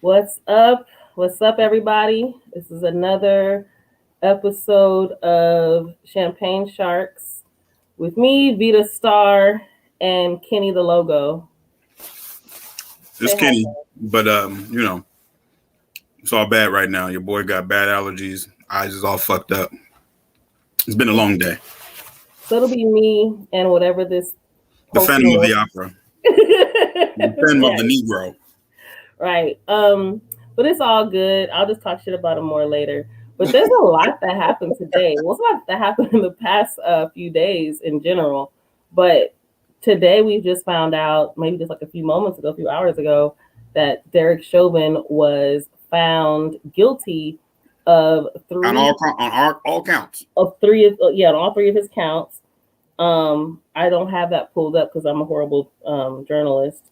What's up? What's up, everybody? This is another episode of Champagne Sharks with me, Vita Star, and Kenny the Logo. It's Say hi. Kenny, but it's all bad right now. Your boy got bad allergies. Eyes is all fucked up. It's been a long day. So it'll be me and whatever this. The Phantom of the Opera. The Phantom of the Negro. Right. But it's all good. I'll just talk shit about him more later. But there's a lot that happened today. Well, it's a lot that happened in the past few days in general. But today we just found out, maybe just like a few moments ago, a few hours ago, that Derek Chauvin was found guilty of on all counts. On all three of his counts. I don't have that pulled up because I'm a horrible journalist.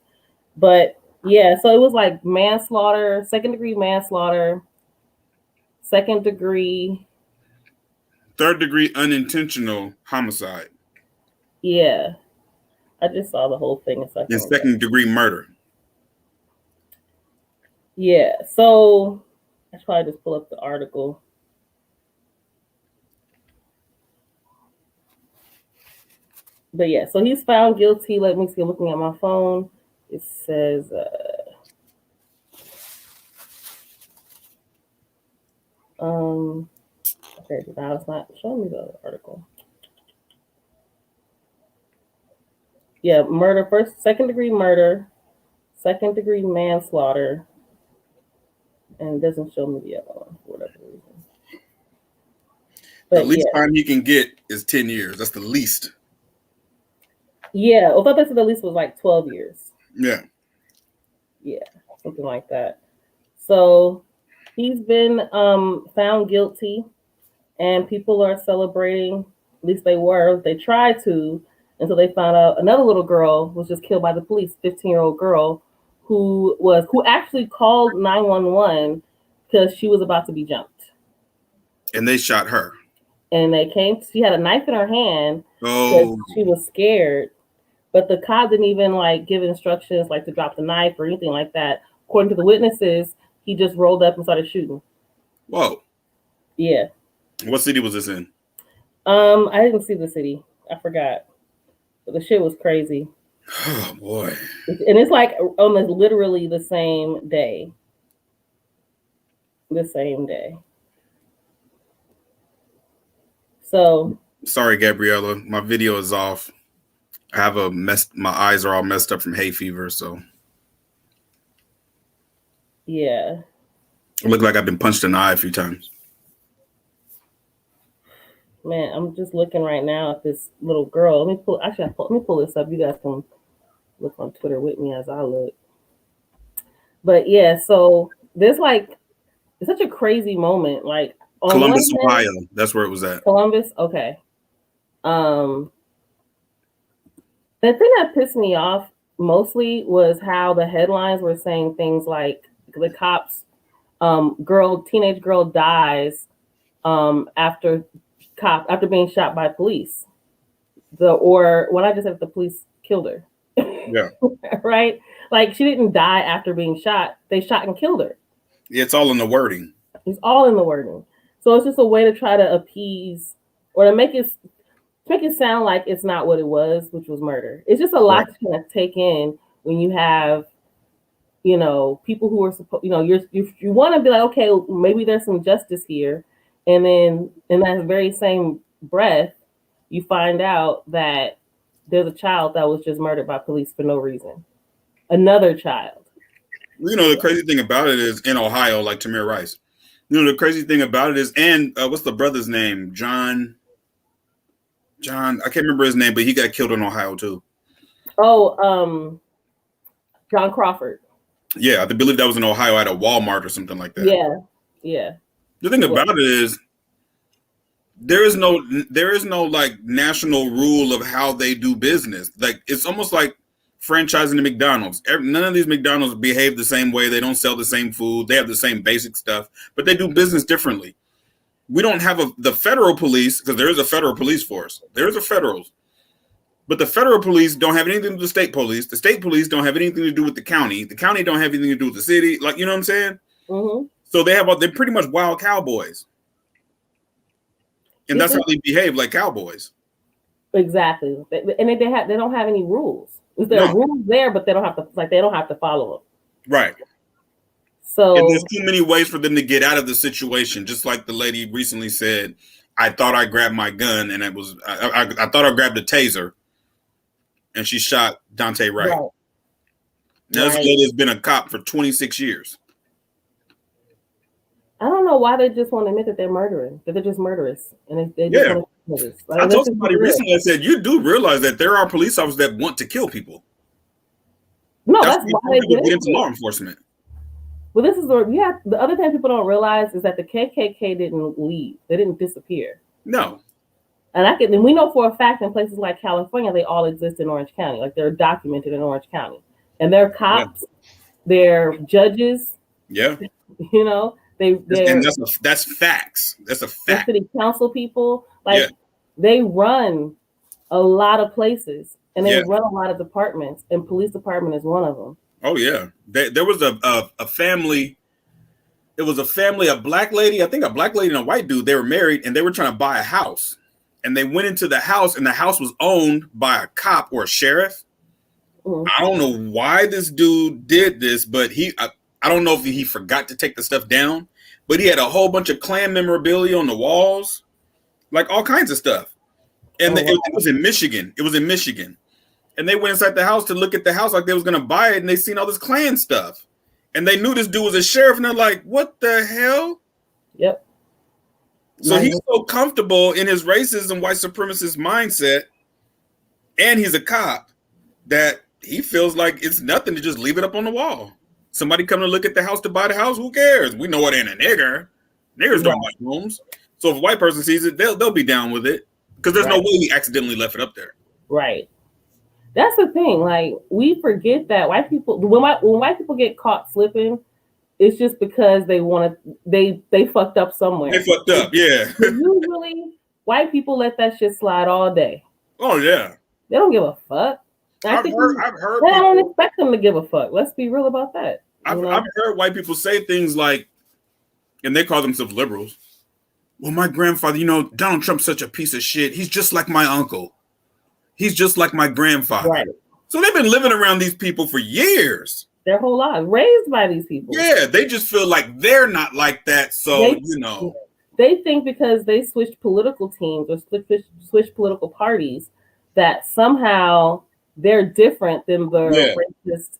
But yeah, so it was like manslaughter, second-degree manslaughter, second-degree, third-degree unintentional homicide. Yeah, I just saw the whole thing. And second-degree murder. Yeah, so I should probably just pull up the article. But yeah, so he's found guilty. Let me see. I'm looking at my phone. It says. Okay, now it's not showing me the article. Yeah, murder, second-degree murder, second-degree manslaughter, and it doesn't show me the other one for whatever reason. But the least time he can get is 10 years. That's the least. Yeah, I thought the least was like 12 years. Yeah. Yeah, something like that. So he's been found guilty, and people are celebrating. At least they were. They tried to until they found out another little girl was just killed by the police. 15-year-old girl who actually called 911 because she was about to be jumped. And they shot her. And they came. She had a knife in her hand. Oh. She was scared. But the cop didn't even give instructions to drop the knife or anything like that. According to the witnesses, he just rolled up and started shooting. Whoa. Yeah. What city was this in? I didn't see the city. I forgot. But the shit was crazy. Oh boy. And it's almost literally the same day. The same day. So sorry, Gabriella. My video is off. I have my eyes are all messed up from hay fever, so yeah. I look like I've been punched in the eye a few times. Man, I'm just looking right now at this little girl. Let me pull this up. You guys can look on Twitter with me as I look. But yeah, so there's it's such a crazy moment. Columbus, Ohio. That's where it was at. Columbus, okay. The thing that pissed me off mostly was how the headlines were saying things like the cops, teenage girl dies after being shot by police. When I just said the police killed her. Yeah. Right? She didn't die after being shot. They shot and killed her. Yeah, it's all in the wording. It's all in the wording. So it's just a way to try to appease or to make it sound like it's not what it was, which was murder. It's just a lot to kind of take in when you have, people who are supposed, you want to be like, okay, maybe there's some justice here. And then in that very same breath, you find out that there's a child that was just murdered by police for no reason. Another child. The crazy thing about it is in Ohio, like Tamir Rice. The crazy thing about it is, and what's the brother's name? John, I can't remember his name, but he got killed in Ohio too. Oh, John Crawford. Yeah, I believe that was in Ohio at a Walmart or something like that. Yeah. The thing about it is, there is no national rule of how they do business. It's almost like franchising to McDonald's. None of these McDonald's behave the same way. They don't sell the same food. They have the same basic stuff, but they do business differently. We don't have the federal police, because there is a federal police force. There's a federals. But the federal police don't have anything to do with the state police. The state police don't have anything to do with the county. The county don't have anything to do with the city. Like, you know what I'm saying? Mm-hmm. So they're pretty much wild cowboys. And that's how they behave, like cowboys. Exactly. And they don't have any rules. There are rules there, but they don't have to follow them. Right. So and there's too many ways for them to get out of the situation. Just like the lady recently said, I thought I grabbed my gun and I thought I grabbed a taser, and she shot Dante Wright. Right. This lady has been a cop for 26 years. I don't know why they just want to admit that they're murdering, that they're just murderous. And they just want to admit this. I told somebody recently, I said, you do realize that there are police officers that want to kill people. No, that's why they get into law enforcement. Well, this is the other thing people don't realize is that the KKK didn't leave. They didn't disappear. No. And we know for a fact in places like California, they all exist in Orange County. Like they're documented in Orange County. And they're cops, they're judges. Yeah. You know, and that's facts. That's a fact. City council people, they run a lot of places and they run a lot of departments, and police department is one of them. Oh yeah, there was a family. It was a family, a black lady, I think a black lady and a white dude. They were married and they were trying to buy a house, and they went into the house, and the house was owned by a cop or a sheriff. Mm-hmm. I don't know why this dude did this, but I don't know if he forgot to take the stuff down, but he had a whole bunch of Klan memorabilia on the walls, like all kinds of stuff. And it was in Michigan. It was in Michigan. And they went inside the house to look at the house like they was going to buy it, and they seen all this Klan stuff. And they knew this dude was a sheriff, and they're like, what the hell? Yep. So he's so comfortable in his racist and white supremacist mindset, and he's a cop, that he feels like it's nothing to just leave it up on the wall. Somebody come to look at the house to buy the house, who cares? We know it ain't a nigger. Niggers don't buy homes. So if a white person sees it, they'll be down with it, because there's no way he accidentally left it up there. Right. That's the thing. Like, we forget that when white people get caught slipping, it's just because they fucked up somewhere. They fucked up, yeah. Usually, white people let that shit slide all day. Oh yeah. They don't give a fuck. I've heard. I don't expect them to give a fuck. Let's be real about that. I've heard white people say things like, and they call themselves liberals. Well, my grandfather, Donald Trump's such a piece of shit. He's just like my uncle. He's just like my grandfather. Right. So they've been living around these people for years. Their whole lives, raised by these people. Yeah, they just feel like they're not like that. So, They think because they switched political teams or switched political parties that somehow they're different than the racist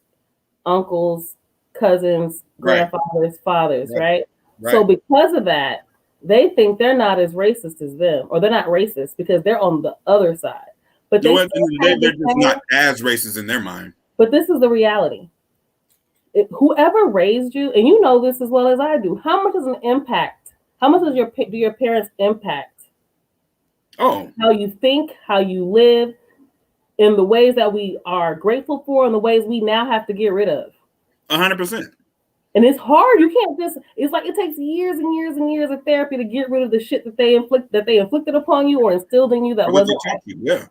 uncles, cousins, grandfathers, fathers, right? So because of that, they think they're not as racist as them, or they're not racist because they're on the other side. But they're just not as racist in their mind. But this is the reality. Whoever raised you, and you know this as well as I do, how much does do your parents impact? Oh, how you think, how you live, in the ways that we are grateful for, and the ways we now have to get rid of. 100%. And it's hard. You can't it's like it takes years and years and years of therapy to get rid of the shit that they inflicted upon you or instilled in you that wasn't. Yeah.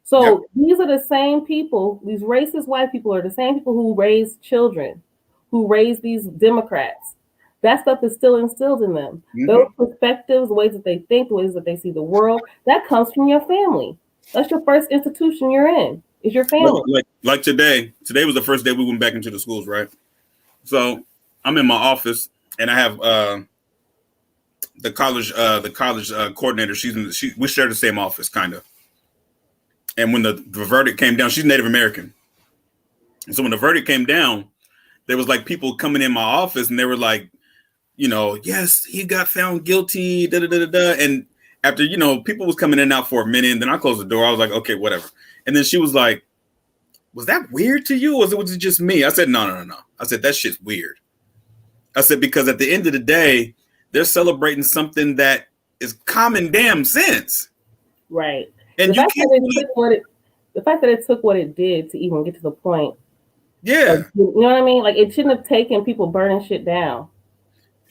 So these are the same people, these racist white people are the same people who raise children, who raise these Democrats. That stuff is still instilled in them. Mm-hmm. Those perspectives, the ways that they think, the ways that they see the world, that comes from your family. That's your first institution you're in, is your family. Like today was the first day we went back into the schools, right? So I'm in my office and I have the college coordinator. We share the same office, kind of. And when the verdict came down, she's Native American. And so when the verdict came down, there was like people coming in my office and they were like, yes, he got found guilty, da da da da. And after, people was coming in and out for a minute, and then I closed the door. I was like, okay, whatever. And then she was like, was that weird to you? Or was it just me? I said, no. I said, that shit's weird. I said, because at the end of the day, they're celebrating something that is common damn sense. Right. And the fact that it took what it did to even get to the point. Yeah. You know what I mean? Like, it shouldn't have taken people burning shit down.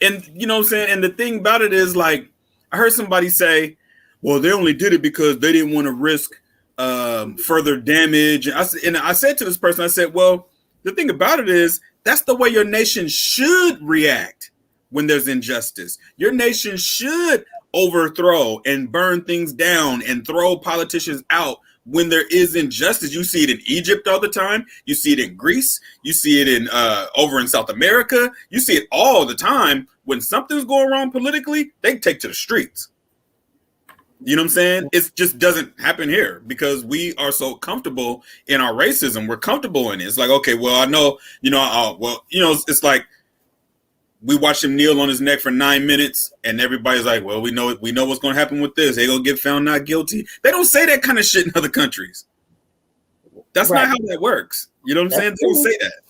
And you know what I'm saying? And the thing about it is, like, I heard somebody say, well, they only did it because they didn't want to risk further damage. And I said to this person, I said, well, the thing about it is that's the way your nation should react when there's injustice. Your nation should overthrow and burn things down and throw politicians out when there is injustice. You see it in Egypt all the time. You see it in Greece. You see it in over in South America. You see it all the time. When something's going wrong politically, they take to the streets. You know what I'm saying? It just doesn't happen here because we are so comfortable in our racism. We're comfortable in it. It's like, okay, well, I know, it's like we watch him kneel on his neck for 9 minutes, and everybody's like, well, we know what's going to happen with this. They're going to get found not guilty. They don't say that kind of shit in other countries. That's not how that works. You know what I'm saying? They don't say that.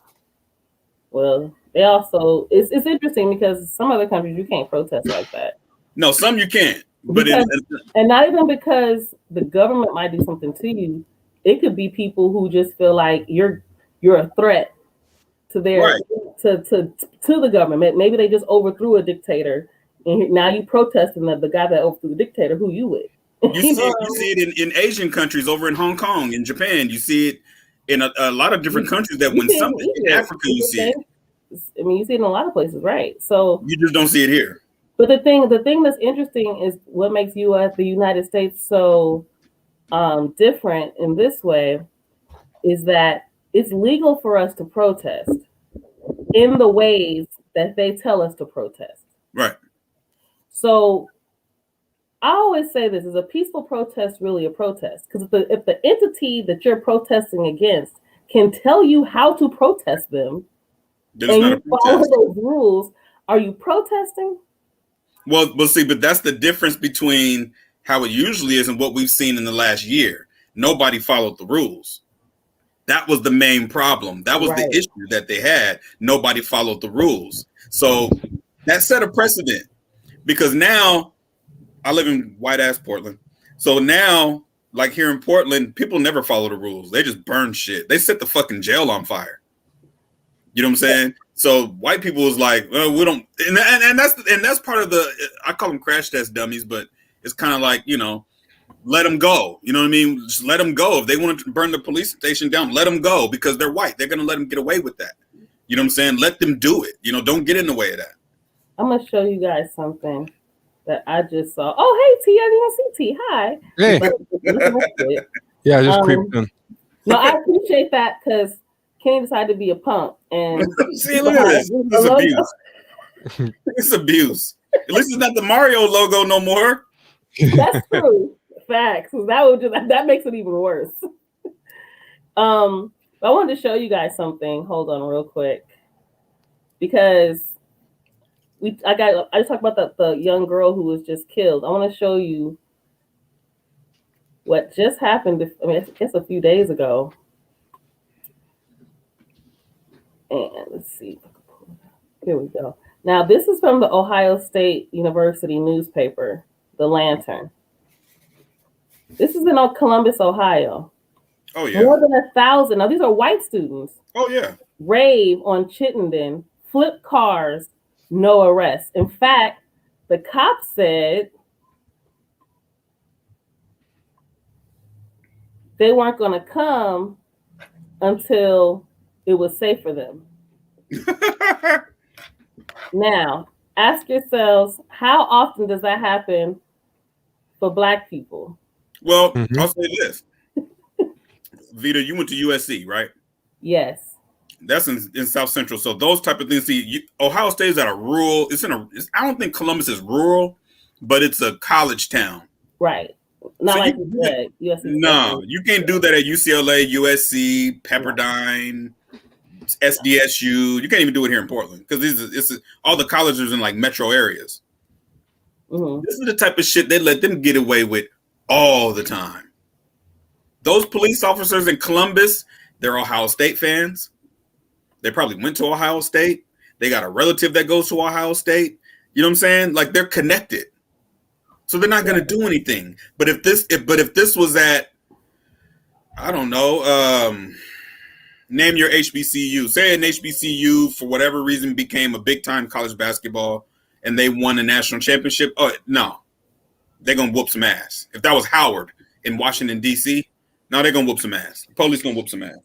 Well, they also, it's interesting because some other countries you can't protest like that. No, some you can't. But and not even because the government might do something to you. It could be people who just feel like you're a threat to their to the government. Maybe they just overthrew a dictator, and now you protesting the guy that overthrew the dictator. Who you with? You see it in Asian countries, over in Hong Kong, in Japan. You see it in a lot of different countries. That when something in Africa, you see it. I mean, you see it in a lot of places, right? So you just don't see it here. But the thing that's interesting is what makes the United States so different in this way is that it's legal for us to protest in the ways that they tell us to protest. Right. So I always say this: is a peaceful protest really a protest? Because if the entity that you're protesting against can tell you how to protest them, and you follow those rules, are you protesting? Well, see, but that's the difference between how it usually is and what we've seen in the last year. Nobody followed the rules. That was the main problem. That was the issue that they had. Nobody followed the rules. So that set a precedent because now I live in white ass Portland. So now, like here in Portland, people never follow the rules. They just burn shit. They set the fucking jail on fire. You know what I'm saying? So white people is like, well, we don't, and that's part of the, I call them crash test dummies, but it's kind of like, let them go. You know what I mean? Just let them go. If they want to burn the police station down, let them go because they're white. They're going to let them get away with that. You know what I'm saying? Let them do it. Don't get in the way of that. I'm going to show you guys something that I just saw. Oh, hey, T, I didn't see T. Hi. Hey. Yeah, I just creeped in. No, I appreciate that because Kenny decided to be a punk. And see, look at this. This is abuse. It's abuse. At least it's not the Mario logo no more. That's true. Facts. That makes it even worse. I wanted to show you guys something. Hold on real quick. Because I just talked about the young girl who was just killed. I want to show you what just happened. I mean, it's a few days ago. And let's see. Here we go. Now, this is from the Ohio State University newspaper, The Lantern. This is in Columbus, Ohio. Oh, yeah. More than 1,000. Now, these are white students. Oh, yeah. Rave on Chittenden, flip cars, no arrest. In fact, the cops said they weren't going to come until it was safe for them. Now, ask yourselves, how often does that happen for Black people? Well, I'll say this. Vita, you went to USC, right? Yes. That's in South Central. So those type of things. See, Ohio State is at a rural. I don't think Columbus is rural, but it's a college town. Right. Not so like you said. USC. No, you can't do that at UCLA, USC, Pepperdine, SDSU. You can't even do it here in Portland because all the colleges in like metro areas. Mm-hmm. This is the type of shit they let them get away with all the time. Those police officers in Columbus, they're Ohio State fans. They probably went to Ohio State. They got a relative that goes to Ohio State. You know what I'm saying? Like they're connected. So they're not going to do anything. But if this was at, I don't know, name your HBCU. Say an HBCU for whatever reason became a big time college basketball and they won a national championship. Oh, no, they're going to whoop some ass. If that was Howard in Washington, D.C., Now they're gonna whoop some ass. Police gonna whoop some ass.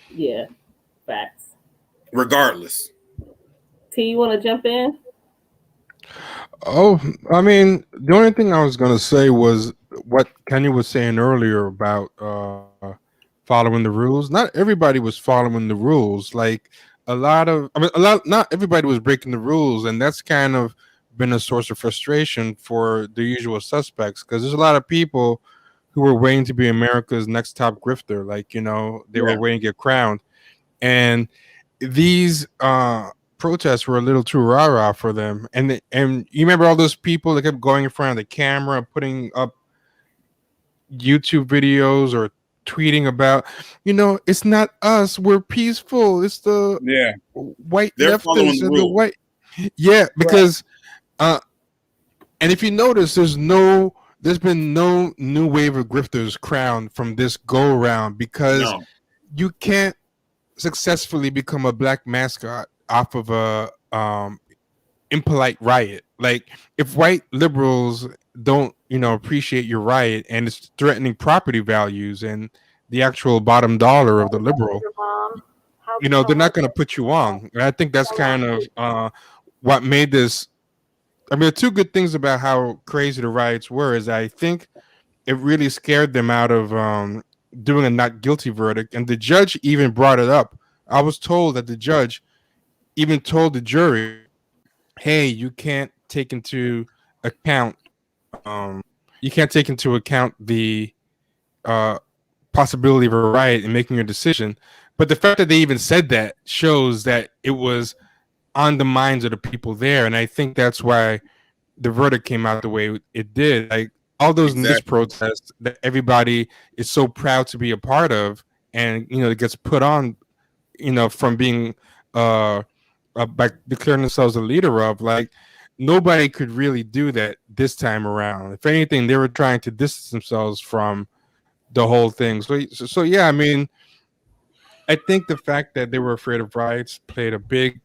Yeah, facts. Regardless. T, you want to jump in? Oh, I mean, the only thing I was gonna say was what Kenny was saying earlier about following the rules. Not everybody was following the rules. Like not everybody was breaking the rules, and that's kind of been a source of frustration for the usual suspects because there's a lot of people who were waiting to be America's next top grifter. Like they were waiting to get crowned, and these protests were a little too rah-rah for them. And you remember all those people that kept going in front of the camera, putting up YouTube videos or tweeting about, it's not us, we're peaceful. It's the white They're following leftists the and the rules. white. Yeah, because and if you notice, there's been no new wave of grifters crowned from this go around because you can't successfully become a black mascot off of a impolite riot. Like if white liberals don't appreciate your riot and it's threatening property values and the actual bottom dollar of the liberal, they're not going to put you on. And I think that's kind of what made this. I mean, the two good things about how crazy the riots were is I think it really scared them out of doing a not guilty verdict, and the judge even brought it up. I was told that the judge even told the jury, "Hey, you can't take into account the possibility of a riot in making your decision." But the fact that they even said that shows that it was on the minds of the people there, and I think that's why the verdict came out the way it did. Like all those in this protest that everybody is so proud to be a part of, and it gets put on, from being by declaring themselves a leader of, like nobody could really do that this time around. If anything, they were trying to distance themselves from the whole thing. So yeah, I mean, I think the fact that they were afraid of riots played a big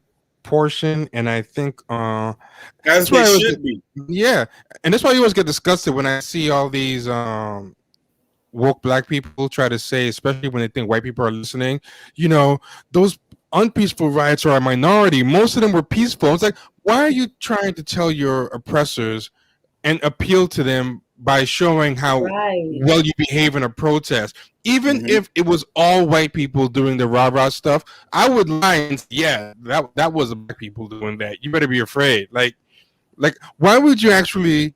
portion, and I think as they should be. Yeah, and that's why you always get disgusted when I see all these woke black people try to say, especially when they think white people are listening, those unpeaceful riots are a minority. Most of them were peaceful. It's like, why are you trying to tell your oppressors and appeal to them by showing how well you behave in a protest? Even if it was all white people doing the rah-rah stuff, I would lie and say, yeah, that was black people doing that. You better be afraid. Like, why would you actually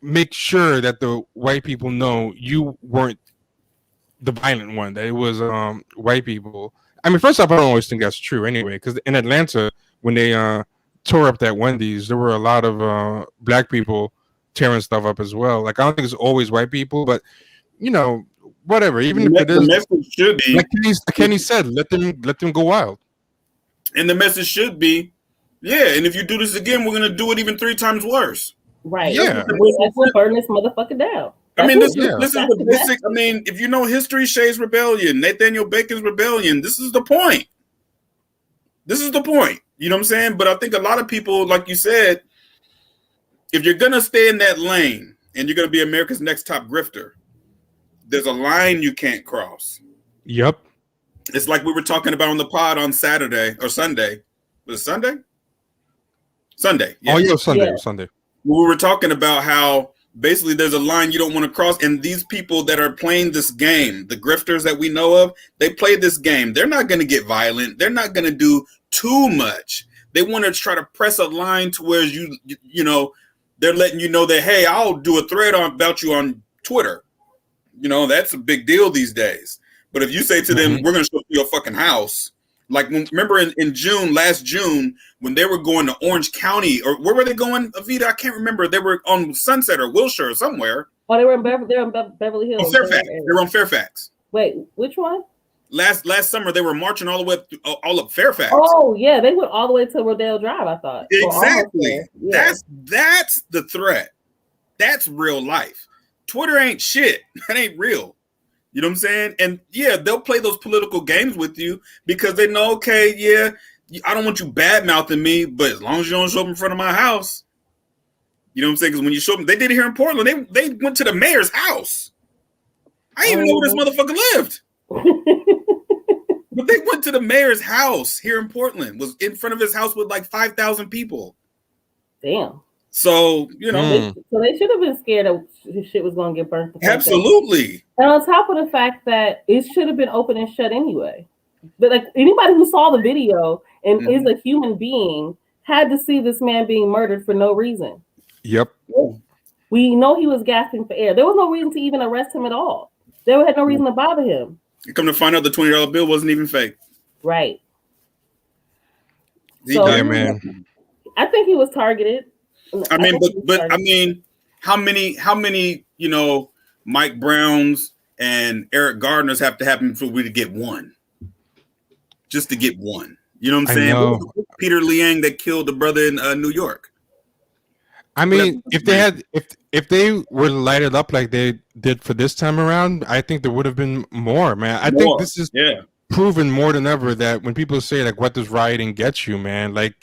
make sure that the white people know you weren't the violent one, that it was white people? I mean, first off, I don't always think that's true anyway, because in Atlanta, when they tore up that Wendy's, there were a lot of black people tearing stuff up as well. Like, I don't think it's always white people, but whatever. Even if it is, the message should be, like Kenny said, let them go wild. And the message should be, yeah. And if you do this again, we're gonna do it even 3 times worse. Right. Yeah. We'll burn this motherfucker down. I mean, this is the basic. I mean, if you know history, Shay's rebellion, Nathaniel Bacon's rebellion. This is the point. This is the point. You know what I'm saying? But I think a lot of people, like you said, if you're gonna stay in that lane and you're gonna be America's next top grifter, there's a line you can't cross. Yep. It's like we were talking about on the pod on Saturday or Sunday. Was it Sunday? Sunday. Yeah. Oh, yeah, Sunday. Yeah. Sunday. We were talking about how basically there's a line you don't want to cross. And these people that are playing this game, the grifters that we know of, they play this game. They're not going to get violent. They're not going to do too much. They want to try to press a line to where they're letting you know that, hey, I'll do a thread about you on Twitter. That's a big deal these days. But if you say to them, we're going to show you your fucking house. Like, remember in last June, when they were going to Orange County, or where were they going, Avita? I can't remember. They were on Sunset or Wilshire or somewhere. Oh, they were in Beverly Hills. Oh, Fairfax. They were on Fairfax. Wait, which one? Last summer, they were marching all the way all up Fairfax. Oh, yeah. They went all the way to Rodale Drive, I thought. Exactly. Yeah. That's the threat. That's real life. Twitter ain't shit. That ain't real. You know what I'm saying? And yeah, they'll play those political games with you because they know, okay, yeah, I don't want you bad mouthing me, but as long as you don't show up in front of my house, you know what I'm saying? Because when you show them, they did it here in Portland. They went to the mayor's house. I didn't even know where this motherfucker lived. But they went to the mayor's house here in Portland, was in front of his house with like 5,000 people. Damn. So, you know. So they should have been scared that shit was going to get burnt. Absolutely. And on top of the fact that it should have been open and shut anyway. But like anybody who saw the video and is a human being had to see this man being murdered for no reason. Yep. We know he was gasping for air. There was no reason to even arrest him at all. They had no reason to bother him. You come to find out the $20 bill wasn't even fake. Right. Yeah, man. I think he was targeted. I mean, but I mean, how many, you know, Mike Browns and Eric Gardners have to happen for we to get one? Just to get one. You know what I'm saying? Peter Liang that killed the brother in New York. I mean, if they were lighted up like they did for this time around, I think there would have been more, man. I think this is proven more than ever that when people say like, "What does rioting get you, man?" Like,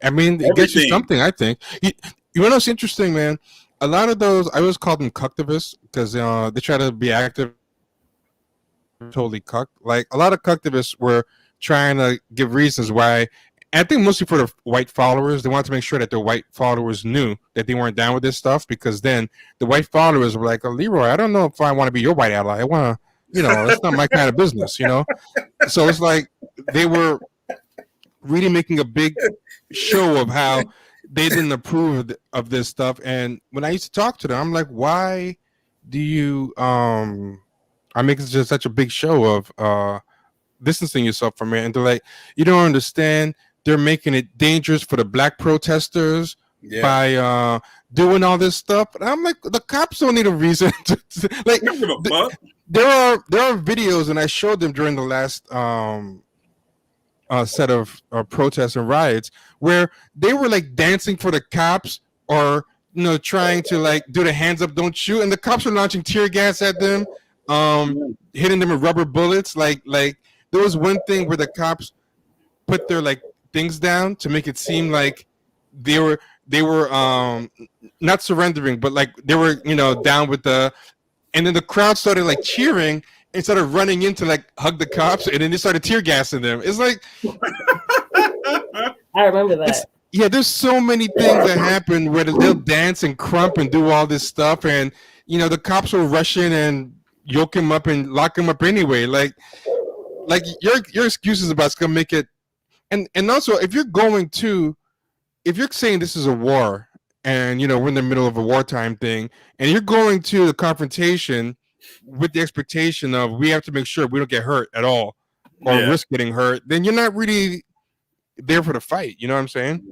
I mean, it gets you something. I think. You know what's interesting, man? A lot of those, I always call them cucktivists because they try to be active, totally cucked. Like a lot of cucktivists were trying to give reasons why. I think mostly for the white followers, they wanted to make sure that the white followers knew that they weren't down with this stuff, because then the white followers were like, "Oh, Leroy, I don't know if I want to be your white ally. I want to, you know, that's not my kind of business, you know." So it's like they were really making a big show of how they didn't approve of this stuff. And when I used to talk to them, I'm like, "Why do you I make just such a big show of distancing yourself from it?" And they're like, "You don't understand. They're making it dangerous for the black protesters by doing all this stuff." And I'm like, the cops don't need a reason to like. There are videos, and I showed them during the last set of protests and riots where they were like dancing for the cops, or you know, trying to like do the hands up, don't shoot, and the cops were launching tear gas at them, hitting them with rubber bullets. Like there was one thing where the cops put their like things down to make it seem like they were not surrendering, but like they were, you know, down with the, and then the crowd started like cheering and started running in to like hug the cops, and then they started tear gassing them. It's like I remember that. Yeah, there's so many things that happen where they'll dance and crump and do all this stuff, and you know the cops will rush in and yoke him up and lock him up anyway. Like your excuses about it's gonna make it. And also, if you're saying this is a war, and you know we're in the middle of a wartime thing, and you're going to the confrontation with the expectation of we have to make sure we don't get hurt at all or risk getting hurt, then you're not really there for the fight. You know what I'm saying?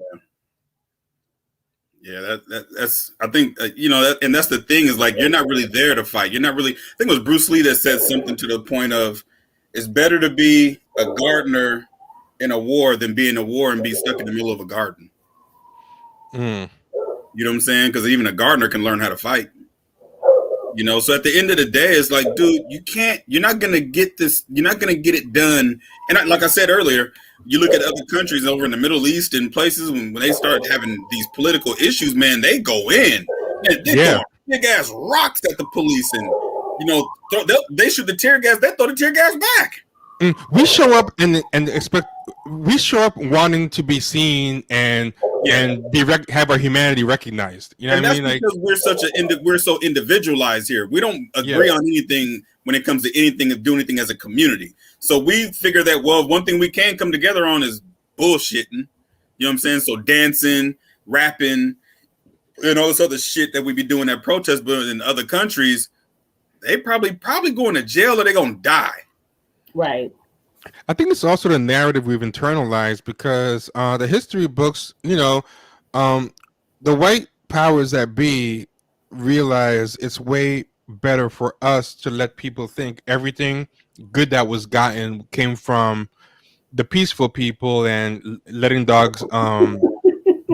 Yeah, that's I think you know, and that's the thing is like you're not really there to fight. You're not really. I think it was Bruce Lee that said something to the point of it's better to be a gardener in a war than be in a war and be stuck in the middle of a garden. You know what I'm saying? Because even a gardener can learn how to fight. You know, so at the end of the day, it's like, dude, you're not gonna get this, you're not gonna get it done. And like I said earlier, you look at other countries over in the Middle East and places when they start having these political issues, man, they go in. They throw big ass rocks at the police, and you know, they shoot the tear gas, they throw the tear gas back. We show up and expect. We show up wanting to be seen and have our humanity recognized. You know what I mean? Because we're so individualized here. We don't agree on anything when it comes to anything of doing anything as a community. So we figure that one thing we can come together on is bullshitting. You know what I'm saying? So dancing, rapping, and all this other shit that we be doing at protests, but in other countries, they probably going to jail or they gonna die. Right. I think it's also the narrative we've internalized because the history books, you know, the white powers that be realize it's way better for us to let people think everything good that was gotten came from the peaceful people and letting dogs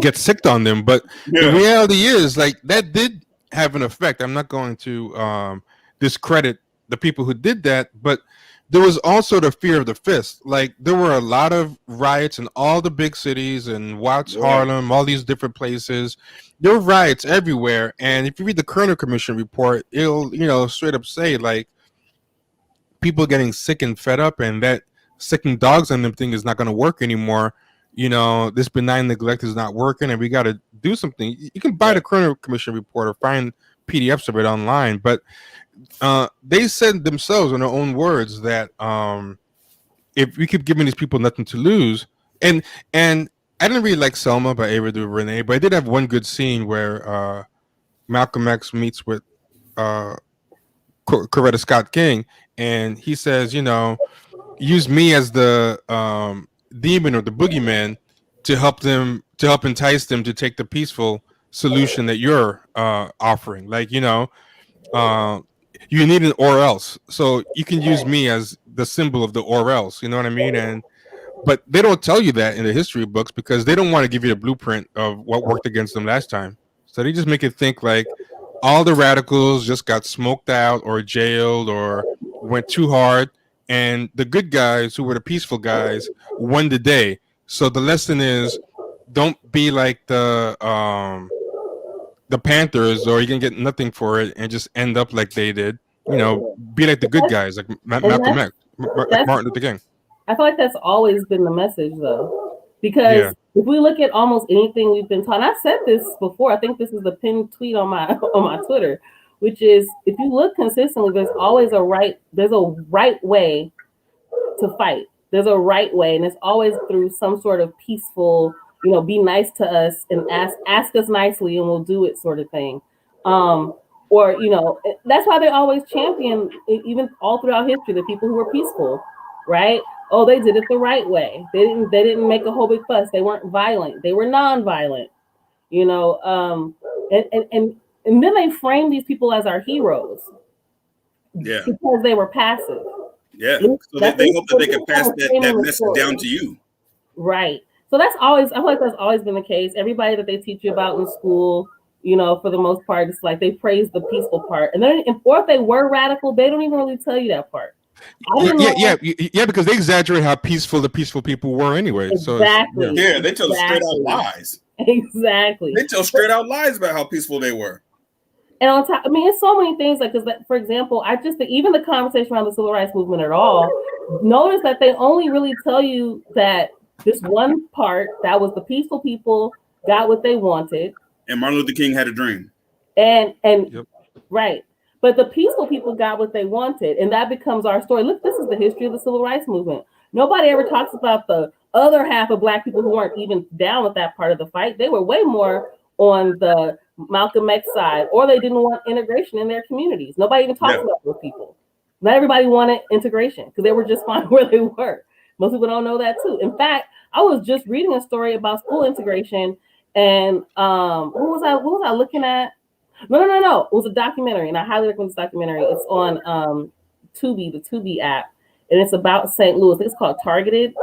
get sicked on them. But the reality is, like, that did have an effect. I'm not going to discredit the people who did that, but there was also the fear of the fist. Like, there were a lot of riots in all the big cities and Watts, Harlem, all these different places. There were riots everywhere. And if you read the Kerner Commission report, it'll, you know, straight up say, like, people getting sick and fed up, and that sicking dogs on them thing is not going to work anymore. This benign neglect is not working, and we got to do something. You can buy the Kerner Commission report or find PDFs of it online, but they said themselves in their own words that if we keep giving these people nothing to lose, and I didn't really like Selma by Ava DuVernay, but I did have one good scene where Malcolm X meets with Coretta Scott King, and he says, use me as the demon or the boogeyman to help entice them to take the peaceful solution that you're offering. Like, you need an or else, so you can use me as the symbol of the or else. You know what I mean? But they don't tell you that in the history books because they don't want to give you a blueprint of what worked against them last time. So they just make it think like all the radicals just got smoked out or jailed or went too hard, and the good guys, who were the peaceful guys, won the day. So the lesson is, don't be like the Panthers, or you can get nothing for it and just end up like they did. Be like the good guys, like Malcolm X, like Martin Luther King. I feel like that's always been the message, though, because if we look at almost anything we've been taught, and I've said this before, I think this is the pinned tweet on my Twitter, which is, if you look consistently, there's a right way to fight. There's a right way, and it's always through some sort of peaceful, be nice to us and ask us nicely and we'll do it sort of thing. Or that's why they always champion, even all throughout history, the people who were peaceful, right? Oh, they did it the right way. They didn't make a whole big fuss. They weren't violent. They were non-violent. And then they frame these people as our heroes. Yeah. Because they were passive. Yeah. So they hope that they can pass that message down to you. Right. So I feel like that's always been the case. Everybody that they teach you about in school, for the most part, it's like they praise the peaceful part. And then, or if they were radical, they don't even really tell you that part. Yeah, because they exaggerate how peaceful the peaceful people were anyway. Exactly. So they tell straight out lies. Exactly. They tell straight out lies about how peaceful they were. And on top, it's so many things. Like, because, for example, even the conversation around the civil rights movement at all, notice that they only really tell you that this one part, that was the peaceful people got what they wanted, and Martin Luther King had a dream. And right. But the peaceful people got what they wanted, and that becomes our story. Look, this is the history of the civil rights movement. Nobody ever talks about the other half of Black people who weren't even down with that part of the fight. They were way more on the Malcolm X side, or they didn't want integration in their communities. Nobody even talks about those people. Not everybody wanted integration because they were just fine where they were. Most people don't know that too. In fact, I was just reading a story about school integration, and what was I looking at? No. It was a documentary, and I highly recommend this documentary. It's on Tubi, the Tubi app, and it's about St. Louis. I think it's called Target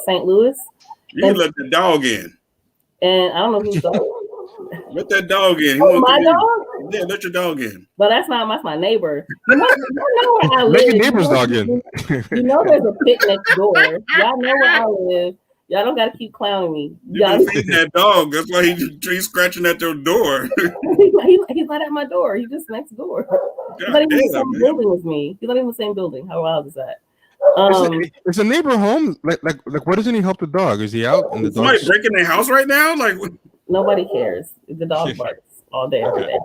St. Louis. You can let the dog in. And I don't know who's dog. Let that dog in. My dog? Yeah, let your dog in. But that's my neighbor. You know where I live. Let your neighbor's dog in. There's a pit next door. Y'all know where I live. Y'all don't got to keep clowning me. You've been feeding that dog. That's why he's scratching at their door. He's not at my door. He's just next door. He's not even in the same building as me. He's not even in the same building. How wild is that? Is a neighbor home? Like, why doesn't he help the dog? Is he out? And the somebody breaking their house right now? Like, nobody cares. The dog barks all day, every day.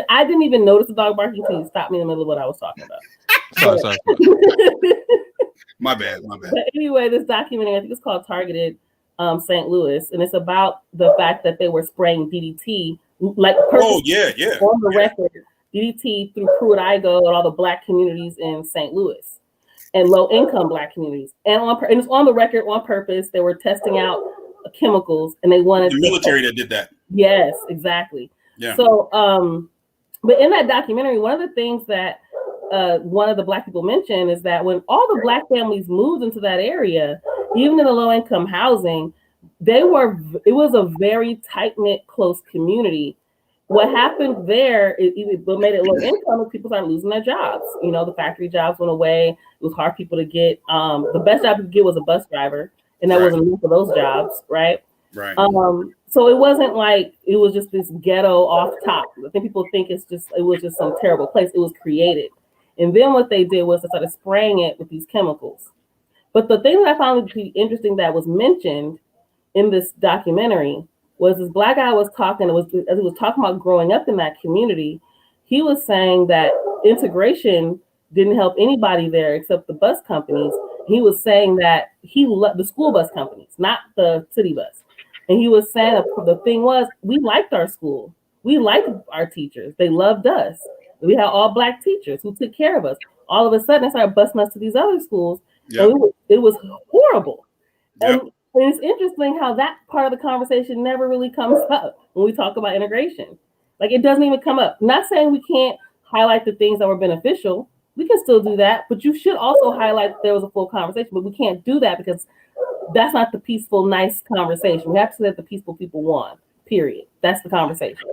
I didn't even notice the dog barking until you stopped me in the middle of what I was talking about. Sorry. My bad. But anyway, this documentary, I think it's called Targeted St. Louis, and it's about the fact that they were spraying DDT, like on the record, DDT through Pruitt-Igoe and all the Black communities in St. Louis and low-income Black communities, and it's on the record on purpose. They were testing out chemicals, and they wanted the military that did that. Yes, exactly. Yeah. So, but in that documentary, one of the things that one of the Black people mentioned is that when all the Black families moved into that area, even in the low income housing, it was a very tight-knit, close community. What happened there what made it low income is people started losing their jobs. The factory jobs went away. It was hard for people to get. The best job you could get was a bus driver, and that wasn't enough for those jobs, right? Right. So it wasn't like it was just this ghetto off top. I think people think it was just some terrible place. It was created. And then what they did was they started spraying it with these chemicals. But the thing that I found to be interesting that was mentioned in this documentary was this black guy was talking, as he was talking about growing up in that community, he was saying that integration didn't help anybody there except the bus companies. He was saying that he loved the school bus companies, not the city bus. And he was saying the thing was, we liked our school. We liked our teachers. They loved us. We had all black teachers who took care of us. All of a sudden, they started busing us to these other schools, Yep. and it was horrible. Yep. And it's interesting how that part of the conversation never really comes up when we talk about integration. Like it doesn't even come up. Not saying we can't highlight the things that were beneficial. We can still do that, but you should also highlight that there was a full conversation. But we can't do that because that's not the peaceful, nice conversation. We have to say that the peaceful people won. Period. That's the conversation.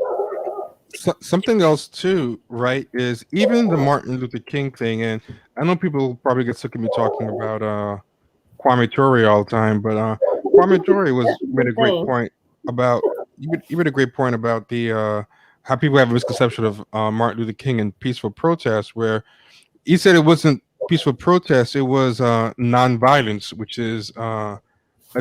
Something else too, right? Is even the Martin Luther King thing, and I know people probably get sick of me talking about Kwame Ture all the time, but Kwame Ture made a great point about you made a great point about the how people have a misconception of Martin Luther King and peaceful protests, where he said it wasn't peaceful protest, it was nonviolence, which is a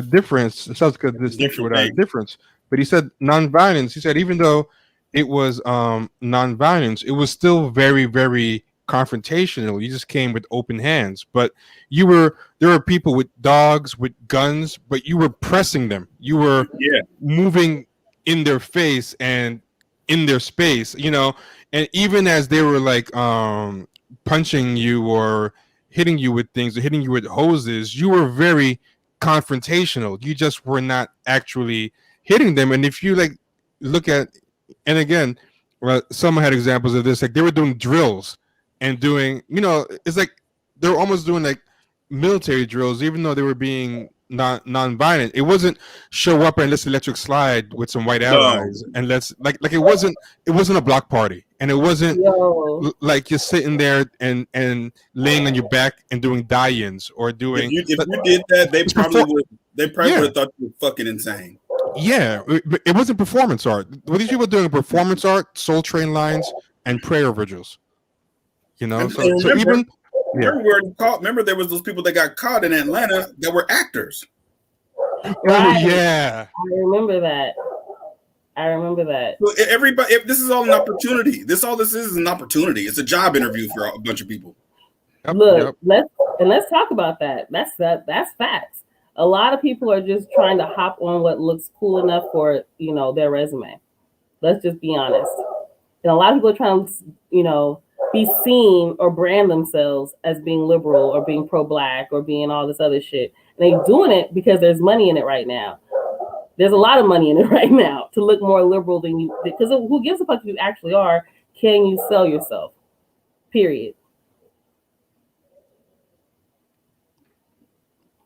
difference. It sounds like a distinction without a difference. But he said nonviolence. He said even though it was nonviolence, it was still very, very confrontational. You just came with open hands. But there were people with dogs, with guns, but you were pressing them. You were moving in their face and in their space, and even as they were like punching you or hitting you with things or hitting you with hoses, you were very confrontational. You just were not actually hitting them. And if you like look at, and again, someone had examples of this, like they were doing drills and doing, it's like they were almost doing like military drills, even though they were being non-violent. It wasn't show up and let's electric slide with some white allies and let's like it wasn't a block party, and it wasn't like you're sitting there and laying on your back and doing die-ins or doing. If you did that, they probably would have thought you were fucking insane. Yeah, it wasn't performance art. What these people doing performance art, Soul Train lines, and prayer vigils. Remember there was those people that got caught in Atlanta that were actors. Oh yeah, I remember that. So everybody, if this is all an opportunity, this is an opportunity. It's a job interview for a bunch of people. Look, let's talk about that. That's facts. A lot of people are just trying to hop on what looks cool enough for their resume. Let's just be honest. And a lot of people are trying to be seen or brand themselves as being liberal or being pro-black or being all this other shit. And they're doing it because there's money in it right now. There's a lot of money in it right now to look more liberal than you, because who gives a fuck if you actually are? Can you sell yourself? Period.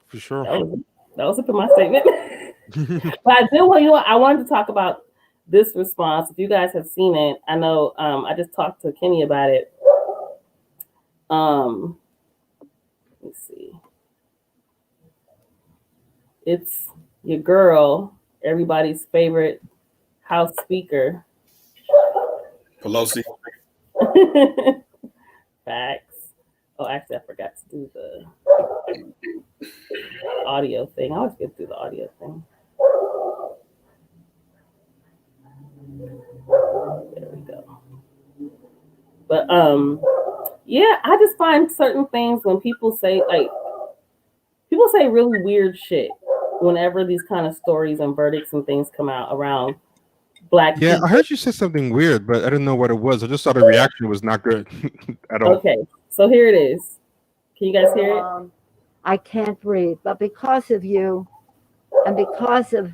For sure. That was it for my statement. But I wanted to talk about this response. If you guys have seen it, I know I just talked to Kenny about it. Let's see. It's your girl, everybody's favorite House Speaker, Pelosi. Facts. Oh, actually, I forgot to do the audio thing. I always get through the audio thing. There we go. But yeah, I just find certain things when people say really weird shit whenever these kind of stories and verdicts and things come out around black people. I heard you say something weird, but I didn't know what it was. I just thought the reaction was not good at all. Okay, so here it is. Can you guys hear it? I can't breathe, but because of you and because of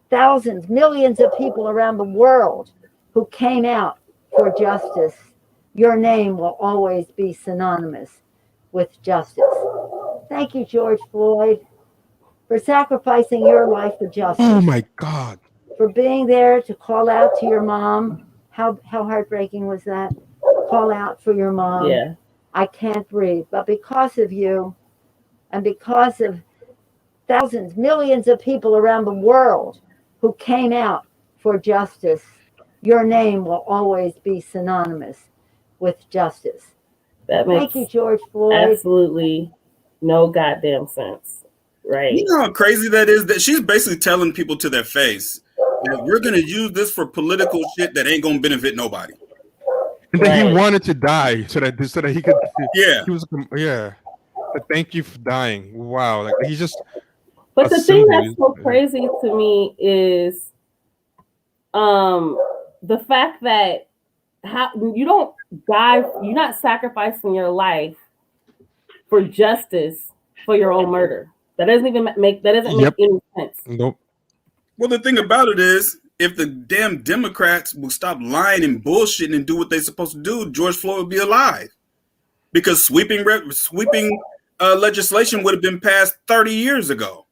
thousands, millions of people around the world who came out for justice, your name will always be synonymous with justice. Thank you, George Floyd, for sacrificing your life for justice. Oh my God. For being there to call out to your mom. How heartbreaking was that? Call out for your mom. Yeah. I can't breathe. But because of you and because of thousands, millions of people around the world who came out for justice, your name will always be synonymous with justice. That Thank makes you, George Floyd. absolutely no goddamn sense. You Right. know how crazy that is? That she's basically telling people to their face that we're gonna use this for political shit that ain't gonna benefit nobody. And then he Right. wanted to die so that he could. Yeah. He was yeah. But thank you for dying. Wow, like he's just But a the thing symbol. that's so crazy to me is um the fact that how you don't die, you're not sacrificing your life for justice for your own murder. That doesn't make Yep. any sense. Nope. Well, the thing about it is, if the damn Democrats will stop lying and bullshitting and do what they're supposed to do, George Floyd would be alive. Because sweeping legislation would have been passed 30 years ago.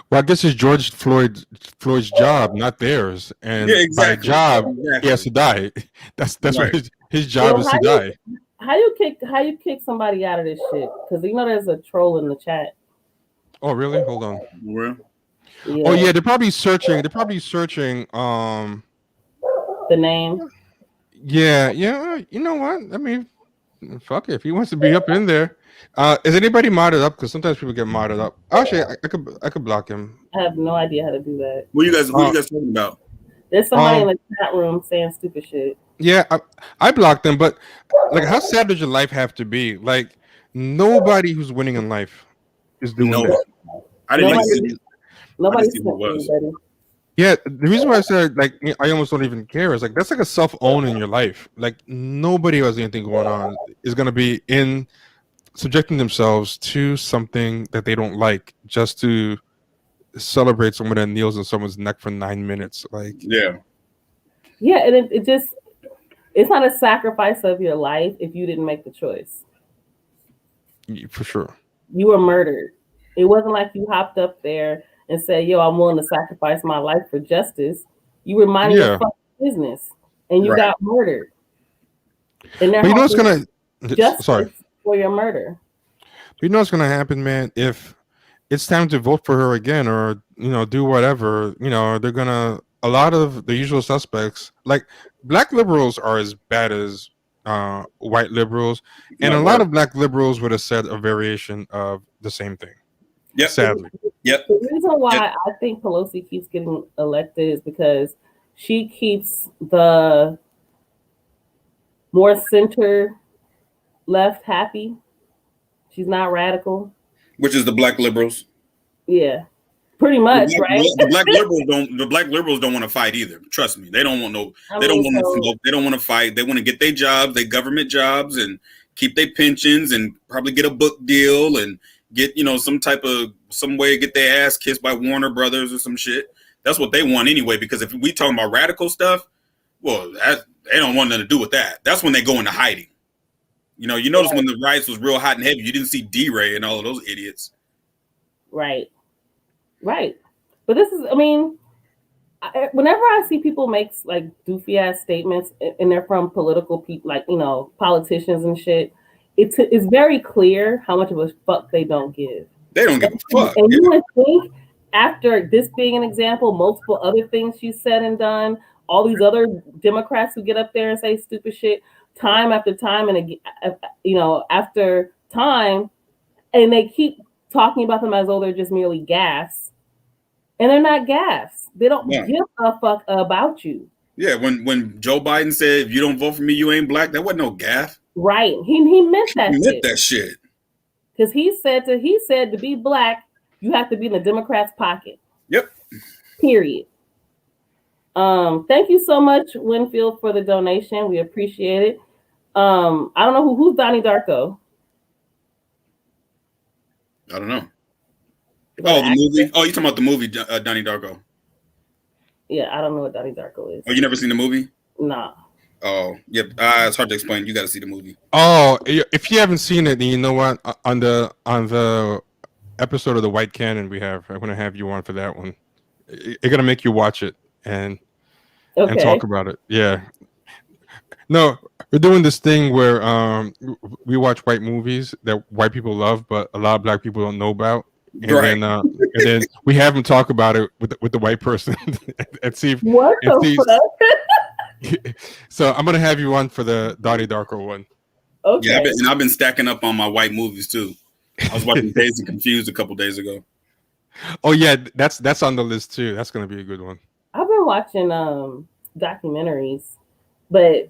Well, I guess it's Floyd's job, not theirs. And Yeah, by exactly. job, he has Exactly. to die. That's what Right. his job is to die. How you kick somebody out of this shit? Because you know there's a troll in the chat. Oh, really? Hold on. Well, Yeah. Oh yeah, they're probably searching. The name. Yeah. You know what? I mean, fuck it. If he wants to be up in there, is anybody modded up? Because sometimes people get modded up. Actually, I could block him. I have no idea how to do that. who you guys talking about? There's somebody in the chat room saying stupid shit. Yeah, I blocked them, but like, how sad does your life have to be? Like, nobody who's winning in life is doing No. this. I didn't even see. Nobody's see who it was. anybody. Yeah, the reason why I said like I almost don't even care is like that's like a self-own in your life. Like nobody who has anything going on is gonna be in subjecting themselves to something that they don't like just to celebrate someone that kneels on someone's neck for 9 minutes. Like Yeah. Yeah, and it just it's not a sacrifice of your life if you didn't make the choice. for sure. You were murdered. It wasn't like you hopped up there and said, "Yo, I'm willing to sacrifice my life for justice." You were minding your fucking business, and you got murdered. And but you know what's gonna justice for your murder. But you know what's gonna happen, man? If it's time to vote for her again, or do whatever, they're gonna a lot of the usual suspects, like black liberals, are as bad as white liberals, and a lot of black liberals would have said a variation of the same thing. Yep. Sadly. Yep. The reason why I think Pelosi keeps getting elected is because she keeps the more center left happy. She's not radical. Which is the black liberals. Yeah. Pretty much, right? The black liberals don't want to fight either. Trust me. They don't want no they don't want to fight. They want to get their jobs, their government jobs, and keep their pensions and probably get a book deal and get, some way to get their ass kissed by Warner Brothers or some shit. That's what they want anyway, because if we talking about radical stuff, well, they don't want nothing to do with that. That's when they go into hiding. You notice when the riots was real hot and heavy, you didn't see D-Ray and all of those idiots. Right. But this is, whenever I see people make like doofy ass statements and they're from political people, like, politicians and shit, it's very clear how much of a fuck they don't give. They don't give a fuck. And you would think after this being an example, multiple other things she's said and done, all these other Democrats who get up there and say stupid shit time after time and after time, and they keep talking about them as though they're just merely gaffes, and they're not gaffes. They don't give a fuck about you. Yeah, when Joe Biden said, "If you don't vote for me, you ain't black," that wasn't no gaff. Right? He meant that. He meant that shit. Because he said to be black, you have to be in the Democrats' pocket. Yep. Period. Thank you so much, Winfield, for the donation. We appreciate it. I don't know who's Donnie Darko. I don't know. Oh, the movie. Oh, you talking about the movie Donnie Darko? Yeah, I don't know what Donnie Darko is. Oh, you never seen the movie? Nah. Oh, yep. It's hard to explain. You got to see the movie. Oh, if you haven't seen it, then you know what? On the episode of the White Cannon I'm going to have you on for that one. It's going to make you watch it and talk about it. Yeah. No, we're doing this thing where we watch white movies that white people love, but a lot of black people don't know about. And then we have them talk about it with the white person and see if what the fuck? So I'm gonna have you on for the Donnie Darko one. Yeah, Okay. I've been stacking up on my white movies too. I was watching Dazed and Confused a couple days ago. Oh yeah, that's on the list too. That's gonna be a good one. I've been watching documentaries, but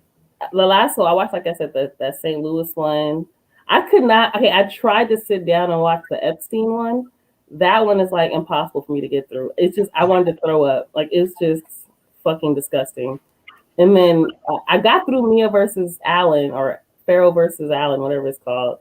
the last one I watched, like I said, that St. Louis one. I could not. Okay, I tried to sit down and watch the Epstein one. That one is like impossible for me to get through. It's just I wanted to throw up. Like it's just fucking disgusting. And then I got through Mia versus Allen or Pharaoh versus Allen, whatever it's called.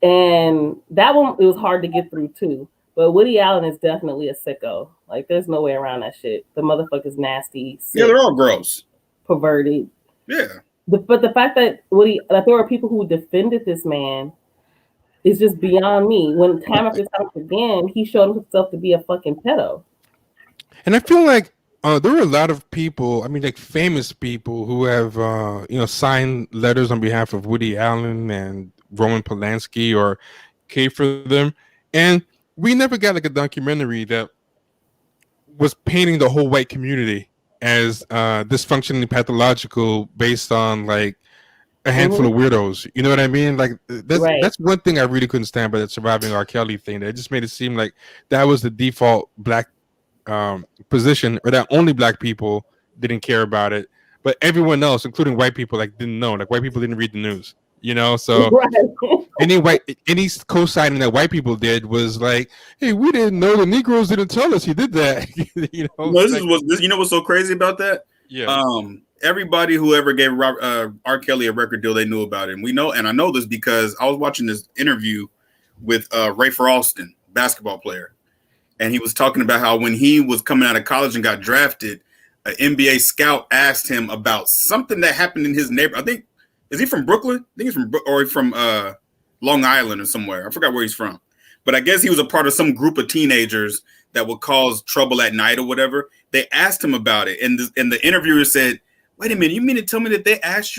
And that one it was hard to get through too. But Woody Allen is definitely a sicko. Like there's no way around that shit. The motherfucker's nasty, Yeah, sick, they're all gross. perverted. Yeah. But the fact that that there were people who defended this man is just beyond me. When time after time again, he showed himself to be a fucking pedo. And I feel like there were a lot of people, I mean, like famous people who have, signed letters on behalf of Woody Allen and Roman Polanski or cared for them. And we never got like a documentary that was painting the whole white community as dysfunctionally pathological based on like a handful of weirdos. You know what I mean? Like that's one thing I really couldn't stand about that surviving R. Kelly thing. That just made it seem like that was the default black position, or that only black people didn't care about it, but everyone else, including white people, like didn't know. Like white people didn't read the news, So any co-signing that white people did was like, "Hey, we didn't know. The Negroes didn't tell us he did that." You know what's so crazy about that? Yeah. Everybody who ever gave R. Kelly a record deal, they knew about it. And I know this because I was watching this interview with Rafer Alston, basketball player. And he was talking about how when he was coming out of college and got drafted, an NBA scout asked him about something that happened in his neighborhood. I think, is he from Brooklyn? I think he's from Long Island or somewhere. I forgot where he's from. But I guess he was a part of some group of teenagers that would cause trouble at night or whatever. They asked him about it. And the interviewer said, wait a minute, you mean to tell me that they asked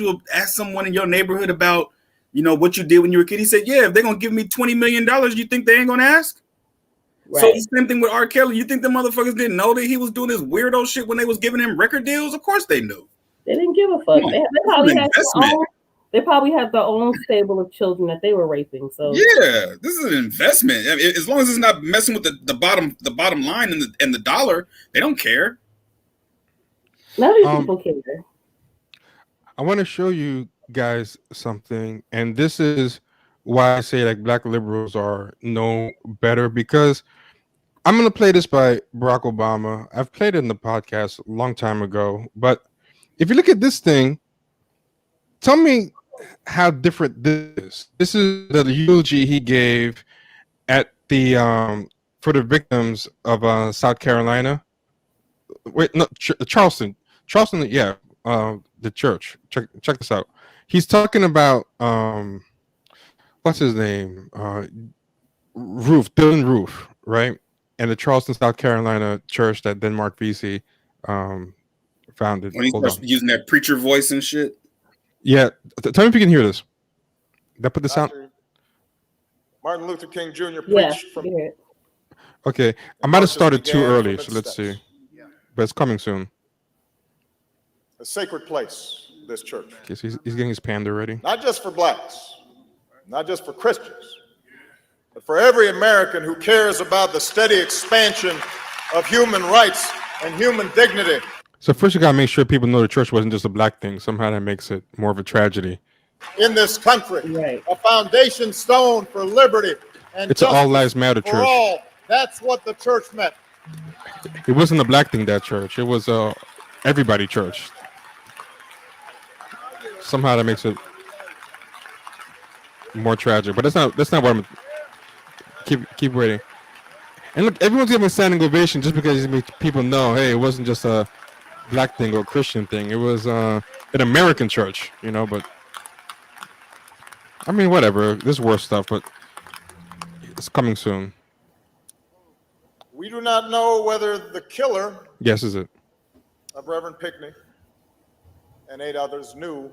someone in your neighborhood about, what you did when you were a kid? He said, yeah, if they're going to give me $20 million, you think they ain't going to ask? Right. So the same thing with R. Kelly. You think the motherfuckers didn't know that he was doing this weirdo shit when they was giving him record deals? Of course they knew. They didn't give a fuck. They probably had their own stable of children that they were raping. So yeah, this is an investment. I mean, as long as it's not messing with the bottom line and the dollar, they don't care. None of these people care. I want to show you guys something, and this is why I say like black liberals are no better, because I'm going to play this by Barack Obama. I've played it in the podcast a long time ago, but if you look at this thing, tell me how different this is. This is the eulogy he gave at the for the victims of South Carolina. Wait, no, Charleston, yeah, the church. Check this out. He's talking about what's his name? Dylan Roof, right? And the Charleston, South Carolina church that Mark Vesey founded. When he starts using that preacher voice and shit. Yeah, tell me if you can hear this. Did I put the sound? Martin Luther King Jr. preached from. Okay, I might have started too early, so let's see. But it's coming soon. A sacred place, this church. Okay, so he's getting his panda ready. Not just for blacks, not just for Christians, but for every American who cares about the steady expansion of human rights and human dignity. So first you gotta make sure people know the church wasn't just a black thing. Somehow that makes it more of a tragedy. In this country, a foundation stone for liberty and it's an all lives matter church. For all. That's what the church meant. It wasn't a black thing, that church. It was everybody church. Somehow that makes it more tragic, but that's not what I'm. Keep waiting. And look, everyone's giving a standing ovation just because people know, hey, it wasn't just a black thing or a Christian thing. It was an American church, but I mean, whatever. There's worse stuff, but it's coming soon. We do not know whether the killer is it? Of Reverend Pinckney and 8 others knew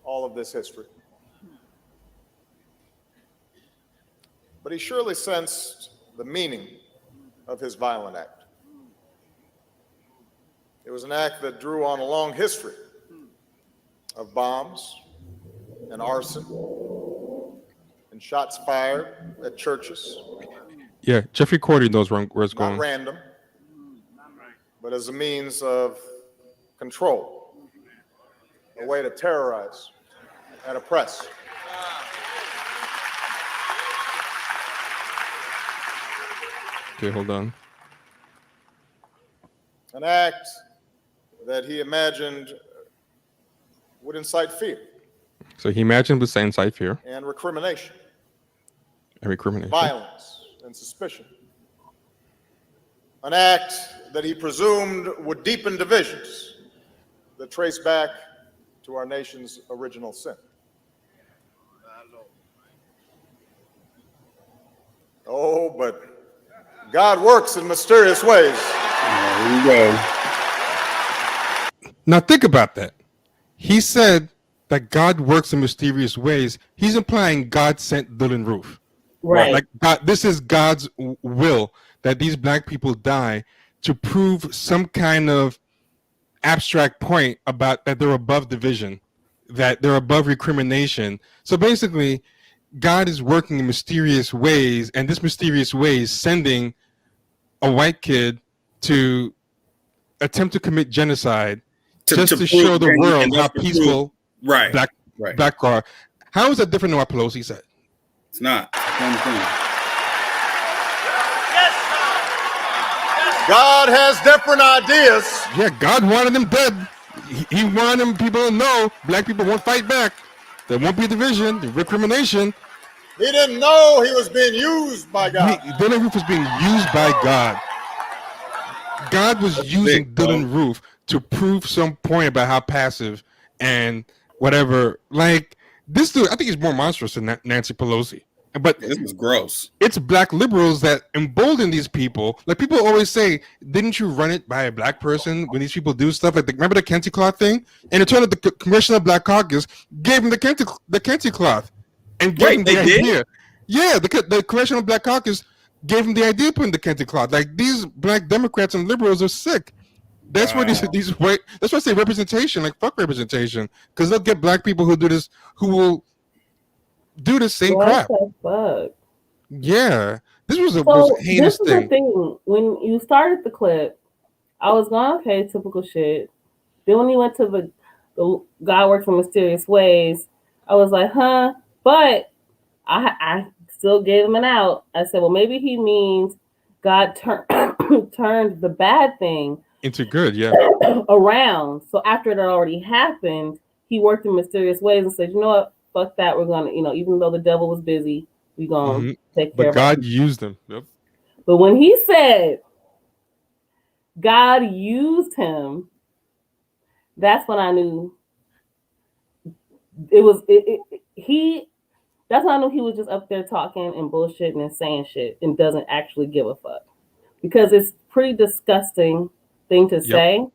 all of this history. But he surely sensed the meaning of his violent act. It was an act that drew on a long history of bombs and arson and shots fired at churches. Yeah, Jeffrey Cordy knows where it's going. Not random, but as a means of control, a way to terrorize and oppress. Okay, hold on. An act that he imagined would incite fear. So he imagined with incite fear and recrimination. And recrimination. Violence and suspicion. An act that he presumed would deepen divisions that trace back to our nation's original sin. Oh, but God works in mysterious ways. There you go. Now think about that. He said that God works in mysterious ways. He's implying God sent Dylan Roof. Right. Like God, this is God's will that these black people die to prove some kind of abstract point about that they're above division, that they're above recrimination. So basically, God is working in mysterious ways, and this mysterious way is sending a white kid to attempt to commit genocide just to show the world how peaceful black are. How is that different than what Pelosi said? It's not. God has different ideas. Yeah, God wanted them dead. He wanted them people to know black people won't fight back. There won't be division, recrimination. He didn't know he was being used by God. Dylan Roof was being used by God. God was using Dylan Roof to prove some point about how passive and whatever. Like this dude, I think he's more monstrous than Nancy Pelosi. But this is gross. It's black liberals that embolden these people. Like people always say, didn't you run it by a black person when these people do stuff? Like remember the Kenty Cloth thing? And it turned out the Congressional Black Caucus gave him the Kenty Cloth and gave him the idea. Did? Yeah, the Congressional Black Caucus gave him the idea of putting the Kenty Cloth. Like these black Democrats and liberals are sick. That's why these white. That's why I say representation. Like fuck representation, because they'll get black people who do this, who will do the same crap. The fuck? Yeah, this was a most heinous thing. This is the thing. When you started the clip, I was going, okay, typical shit. Then when you went to the God works in mysterious ways, I was like, huh? But I still gave him an out. I said, well, maybe he means God turned the bad thing into good, yeah, around. So after it already happened, he worked in mysterious ways and said, you know what? Fuck that. We're gonna, even though the devil was busy, we're gonna take care of it. But God used him. Yep. But when he said God used him, that's when I knew it was that's when I knew he was just up there talking and bullshitting and saying shit and doesn't actually give a fuck. Because it's pretty disgusting thing to say.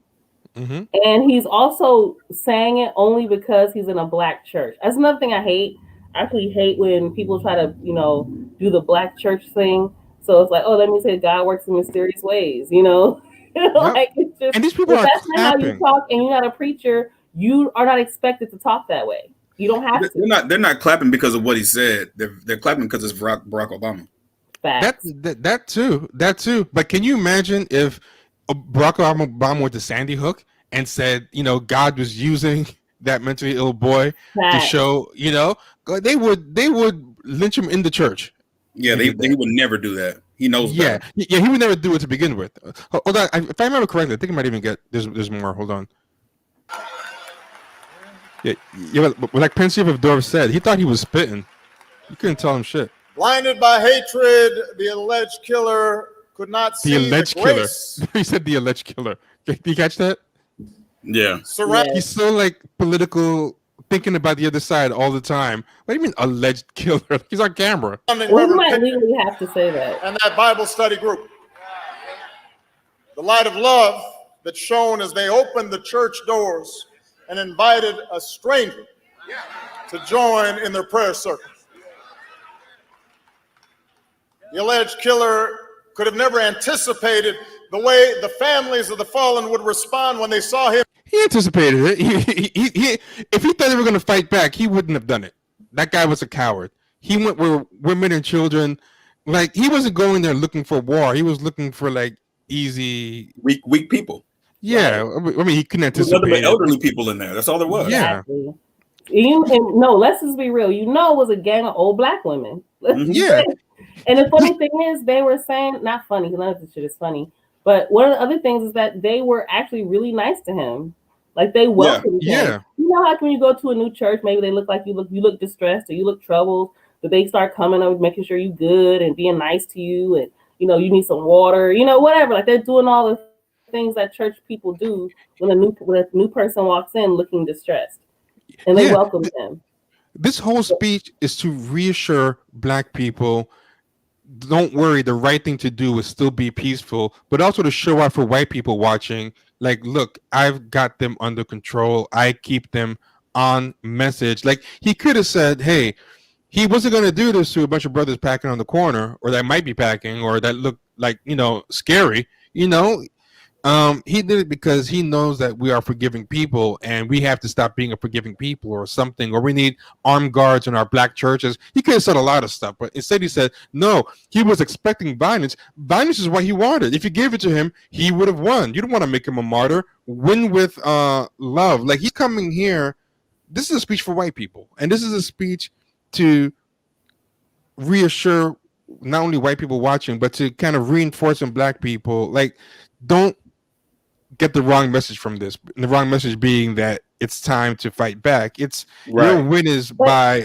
Mm-hmm. And he's also saying it only because he's in a black church. That's another thing I hate. I actually hate when people try to, do the black church thing. So it's like, oh, let me say God works in mysterious ways, like it's just, and these people are that's clapping. Not how you talk, and you're not a preacher. You are not expected to talk that way. You don't have to. They're not clapping because of what he said. They're clapping because it's Barack Obama. Facts. That too. But can you imagine if Barack Obama went to Sandy Hook and said, God was using that mentally ill boy to show, they would lynch him in the church. Yeah, they would never do that. He knows that. Yeah, he would never do it to begin with. Hold on, if I remember correctly, I think I might even get there's more. Hold on. Yeah, but like Prince of Dorf said, he thought he was spitting. You couldn't tell him shit. Blinded by hatred, the alleged killer could not see the alleged killer. He said the alleged killer. Did you catch that? Yeah. He's so like political, thinking about the other side all the time. What do you mean alleged killer? He's on camera. We might legally have to say that. And that Bible study group. The light of love that's shown as they opened the church doors and invited a stranger to join in their prayer circle. The alleged killer could have never anticipated the way the families of the fallen would respond when they saw him. He anticipated it. He if he thought they were going to fight back, he wouldn't have done it. That guy was a coward. he went where women and children. Like he wasn't going there looking for war. He was looking for like easy. Weak people. Yeah, Right. I mean, he couldn't There was nothing but anticipate it. elderly people in there. That's all there was. Yeah. Exactly. And no, let's just be real. You know, it was a gang of old black women. Yeah. And the funny thing is, they were saying, not funny, because none of this shit is funny, but one of the other things is that they were actually really nice to him. Like they welcomed him. Yeah. You know how when you go to a new church, maybe they look like you look distressed or you look troubled, but they start coming over, making sure you good and being nice to you, and you know you need some water, you know, whatever. Like they're doing all the things that church people do when a new person walks in looking distressed, and they Yeah. welcome him. This whole speech is to reassure black people, don't worry, the right thing to do is still be peaceful, but also to show out for white people watching, like, look, I've got them under control. I keep them on message. Like he could have said, hey, he wasn't going to do this to a bunch of brothers packing on the corner, or that might be packing, or that look like, scary. He did it because he knows that we are forgiving people and we have to stop being a forgiving people or something, or we need armed guards in our black churches. He could have said a lot of stuff, but instead he said, no, he was expecting violence. Violence is what he wanted. If you gave it to him, he would have won. You don't want to make him a martyr. Win with love. Like he's coming here. This is a speech for white people. And this is a speech to reassure not only white people watching, but to kind of reinforce in black people, like, don't get the wrong message from this. The wrong message being that it's time to fight back. It's your win is by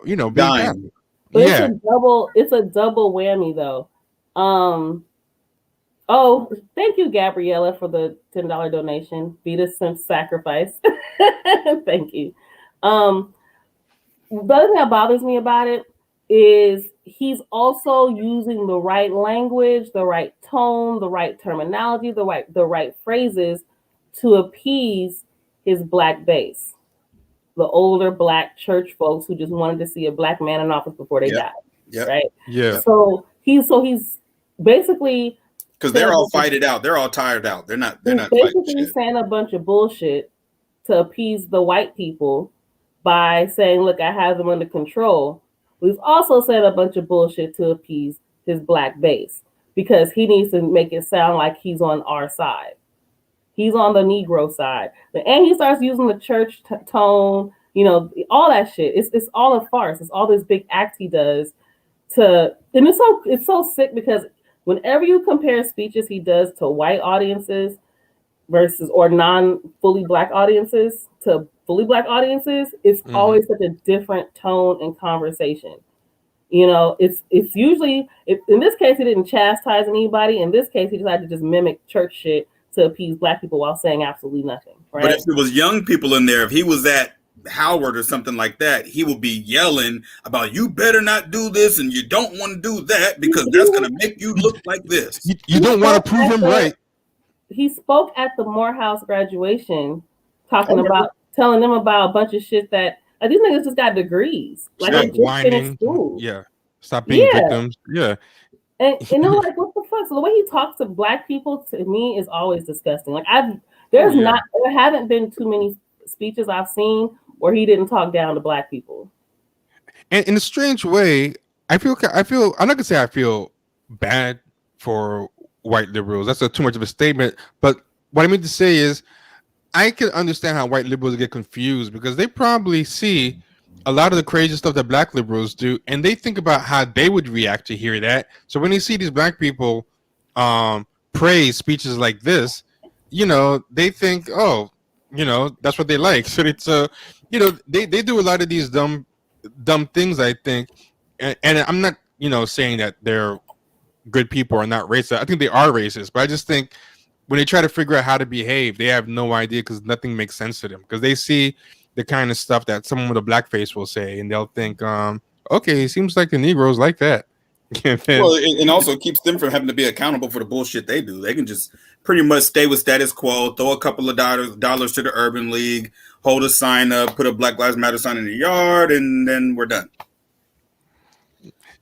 being dying. But it's a double whammy though. Oh, thank you, Gabriella, for the $10 donation. Vita Simp sacrifice. Thank you. The other thing that bothers me about it is he's also using the right language, the right tone, the right terminology, the right phrases to appease his black base, the older black church folks who just wanted to see a black man in office before they died. Right? Yeah. So he's basically, because they're all fighted out. They're all tired out. They're not basically saying a bunch of bullshit to appease the white people by saying, look, I have them under control. We've also said a bunch of bullshit to appease his black base because he needs to make it sound like he's on our side. He's on the Negro side. And he starts using the church tone, all that shit. It's all a farce. It's all this big act he does and it's so sick because whenever you compare speeches he does to white audiences versus or non-fully black audiences to fully black audiences, it's always such a different tone and conversation. It's usually, in this case, he didn't chastise anybody. In this case, he decided to just mimic church shit to appease black people while saying absolutely nothing. Right? But if it was young people in there, if he was at Howard or something like that, he would be yelling about, you better not do this and you don't want to do that because that's going to make you look like this. You don't want to prove him right. He spoke at the Morehouse graduation telling them about a bunch of shit that these niggas just got degrees. Like Stop they just whining. finished school. Yeah. Stop being victims. Yeah. And like what the fuck? So the way he talks to black people to me is always disgusting. Like there haven't been too many speeches I've seen where he didn't talk down to black people. And in a strange way, I feel I'm not gonna say I feel bad for white liberals. That's too much of a statement. But what I mean to say is I can understand how white liberals get confused because they probably see a lot of the crazy stuff that black liberals do, and they think about how they would react to hear that. So when they see these black people praise speeches like this, they think, oh, that's what they like. So it's they do a lot of these dumb things, I think, and I'm not saying that they're good people or not racist. I think they are racist, but I just think when they try to figure out how to behave, they have no idea because nothing makes sense to them because they see the kind of stuff that someone with a black face will say and they'll think, okay, it seems like the Negroes like that. Well, and also keeps them from having to be accountable for the bullshit they do. They can just pretty much stay with status quo, throw a couple of dollars to the Urban League, hold a sign up, put a Black Lives Matter sign in the yard, and then we're done.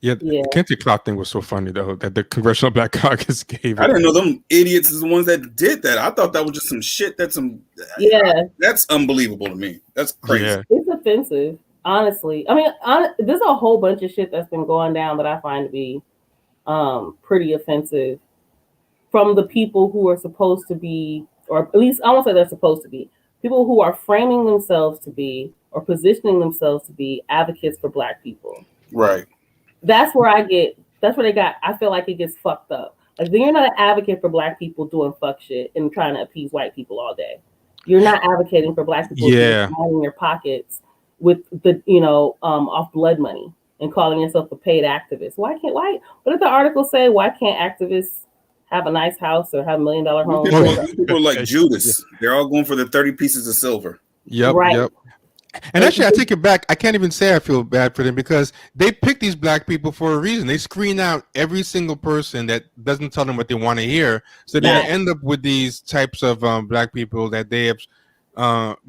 Yeah, the Kente Cloud thing was so funny though that the Congressional Black Caucus gave. I didn't know them idiots is the ones that did that. I thought that was just some shit. That's unbelievable to me. That's crazy. Yeah. It's offensive. honestly, I mean, there's a whole bunch of shit that's been going down that I find to be pretty offensive from the people who are supposed to be, or at least I won't say they're supposed to be, people who are framing themselves to be or positioning themselves to be advocates for Black people. Right. That's where they got, I feel like it gets fucked up. Like, then you're not an advocate for Black people doing fuck shit and trying to appease white people all day. You're not advocating for Black people in your pockets with the, off blood money and calling yourself a paid activist. What did the article say? Why can't activists have a nice house or have $1 million homes? People like Judas. They're all going for the 30 pieces of silver. Yep. Right. Yep. And actually, I take it back. I can't even say I feel bad for them because they pick these Black people for a reason. They screen out every single person that doesn't tell them what they want to hear. So they end up with these types of Black people that they have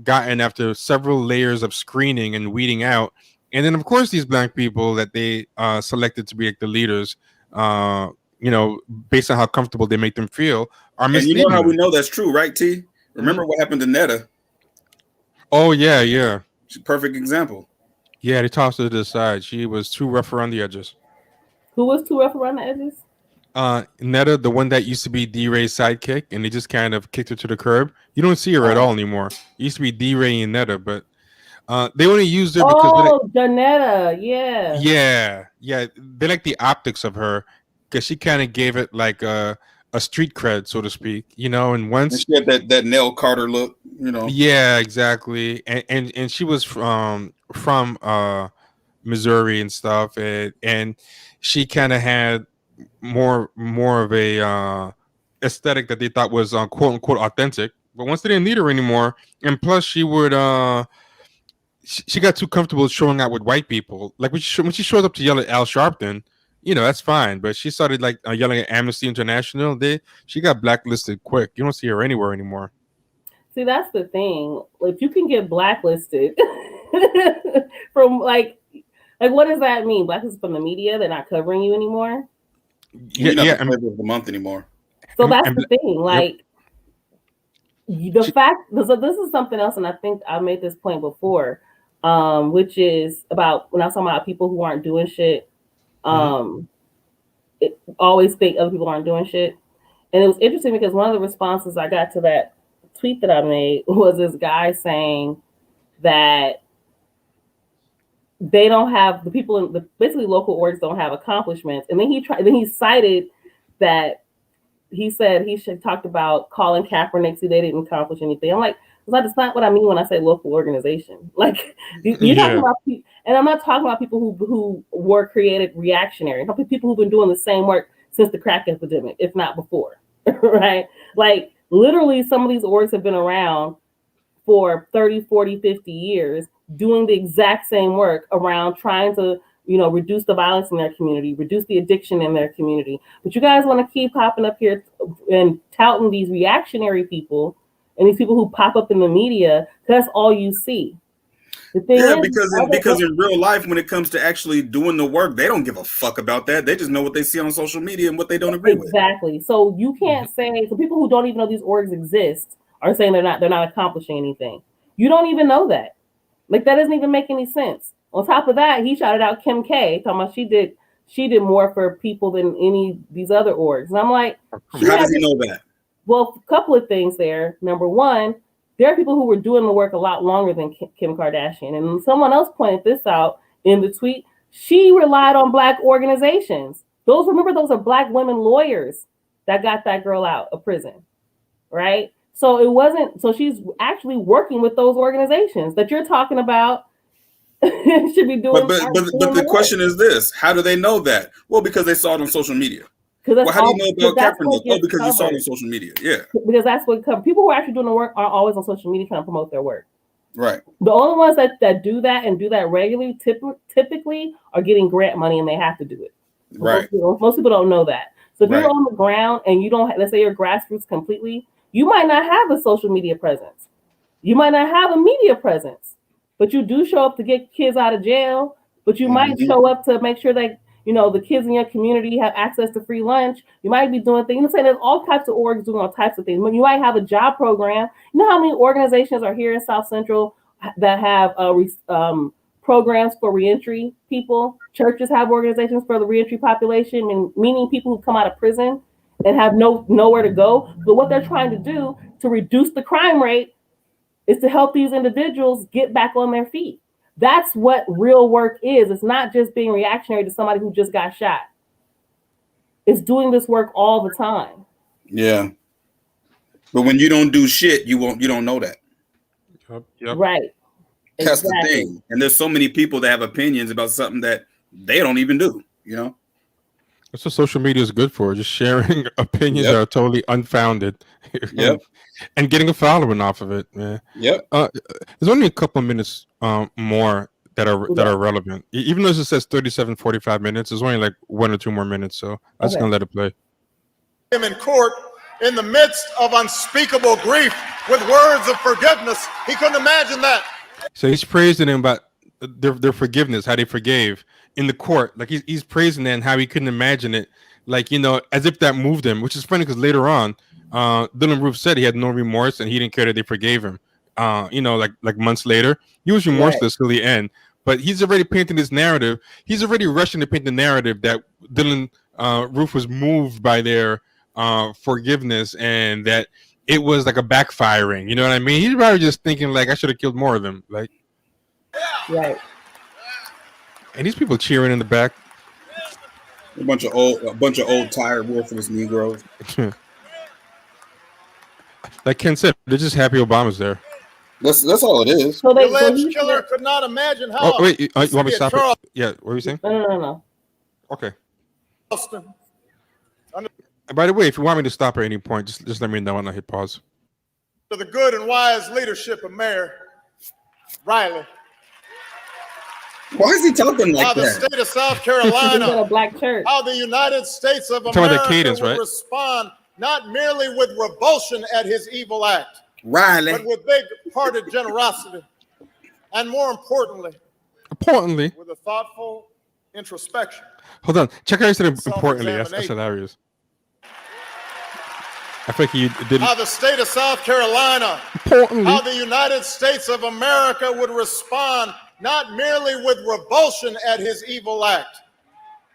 gotten after several layers of screening and weeding out. And then, of course, these Black people that they selected to be like the leaders, based on how comfortable they make them feel, are misleading. And you know how we know that's true, right, T? Remember what happened to Netta? Oh, yeah. She's a perfect example. Yeah, they tossed her to the side. She was too rough around the edges. Who was too rough around the edges? Netta, the one that used to be D-Ray's sidekick, and they just kind of kicked her to the curb. You don't see her at all anymore. It used to be D-Ray and Netta, but they only used her because Janetta, yeah. They like the optics of her because she kind of gave it like a street cred, so to speak, and once she had that Nell Carter look, Yeah, exactly. And she was from Missouri and stuff, and she kind of had more of a aesthetic that they thought was quote unquote authentic. But once they didn't need her anymore, and plus she would she got too comfortable showing out with white people. Like when she showed up to yell at Al Sharpton, that's fine. But she started like yelling at Amnesty International. She got blacklisted quick. You don't see her anywhere anymore. See, that's the thing. If you can get blacklisted from like what does that mean? Blacklisted from the media? They're not covering you anymore. You're not the flavor of the month anymore. So that's the thing. Like the fact. So this is something else, and I think I made this point before, which is about when I was talking about people who aren't doing shit. Always think other people aren't doing shit, and it was interesting because one of the responses I got to that tweet that I made was this guy saying that they don't have the people in the basically local orgs don't have accomplishments, and then he cited that he said he should talked about calling Kaepernick, see they didn't accomplish anything. I'm like, that's not what I mean when I say local organization. Like you're talking about, and I'm not talking about people who were created reactionary. I'm talking about people who've been doing the same work since the crack epidemic, if not before, right? Like literally some of these orgs have been around for 30, 40, 50 years doing the exact same work around trying to, reduce the violence in their community, reduce the addiction in their community. But you guys want to keep popping up here and touting these reactionary people and these people who pop up in the media because that's all you see. The thing is, because in real life, when it comes to actually doing the work, they don't give a fuck about that. They just know what they see on social media and what they don't agree with. Exactly. So you can't say, so people who don't even know these orgs exist are saying they're not accomplishing anything. You don't even know that. Like that doesn't even make any sense. On top of that, he shouted out Kim K, talking about she did more for people than any of these other orgs. And I'm like, how does he know that? Well, a couple of things there. Number one, there are people who were doing the work a lot longer than Kim Kardashian. And someone else pointed this out in the tweet. She relied on Black organizations. Those are Black women lawyers that got that girl out of prison, right? So it wasn't, so she's actually working with those organizations that you're talking about. Should be doing. But the question is this: how do they know that? Well, because they saw it on social media. Well, how do you know about Kaepernick? Oh, because you saw it on social media. Yeah. Because that's what people who are actually doing the work are always on social media trying to promote their work. Right. The only ones that do that and do that regularly typically are getting grant money and they have to do it. Right. Most people don't know that. So if you're on the ground and you don't, let's say you're grassroots completely, you might not have a social media presence. You might not have a media presence, but you do show up to get kids out of jail. But you might show up to make sure that the kids in your community have access to free lunch. You might be doing things. Saying there's all types of orgs doing all types of things. When you might have a job program. You know how many organizations are here in South Central that have programs for reentry people. Churches have organizations for the reentry population, meaning people who come out of prison and have nowhere to go. But what they're trying to do to reduce the crime rate is to help these individuals get back on their feet. That's what real work is. It's not just being reactionary to somebody who just got shot. It's doing this work all the time. Yeah. But when you don't do shit, you don't know that. Yep. Right. That's the thing. And there's so many people that have opinions about something that they don't even do, you know? That's what social media is good for, just sharing opinions that are totally unfounded. And getting a following off of it, man. There's only a couple of minutes more that are relevant. Even though it says 45 minutes, there's only like 1 or 2 more minutes, so I'm just gonna let it play. Him in court in the midst of unspeakable grief with words of forgiveness. He couldn't imagine that. So he's praising them about their forgiveness, how they forgave in the court. Like he's praising them and how he couldn't imagine it, like, you know, as if that moved him, which is funny because later on, Dylan Roof said he had no remorse and he didn't care that they forgave him. You know, like months later, he was remorseless till the end. But he's already painting this narrative. He's already rushing to paint the narrative that Dylan Roof was moved by their forgiveness and that it was like a backfiring. You know what I mean? He's probably just thinking like, I should have killed more of them. Like, right. And these people cheering in the back. A bunch of old tired worthless Negroes. Like Ken said, they're just happy Obama's there. That's all it is. So the alleged killer could not imagine how. Oh wait, you want me to stop it? Yeah, what were you saying? No. Okay. By the way, if you want me to stop at any point, just let me know and I'll hit pause. To the good and wise leadership of Mayor Riley. Why is he talking like how that? The state of South Carolina, a black church. How the United States of America cadence, will right? respond not merely with revulsion at his evil act, Riley, but with big-hearted generosity, and more importantly, with a thoughtful introspection. Hold on, check out said importantly. That's hilarious. I think he did. How the state of South Carolina, how the United States of America would respond not merely with revulsion at his evil act,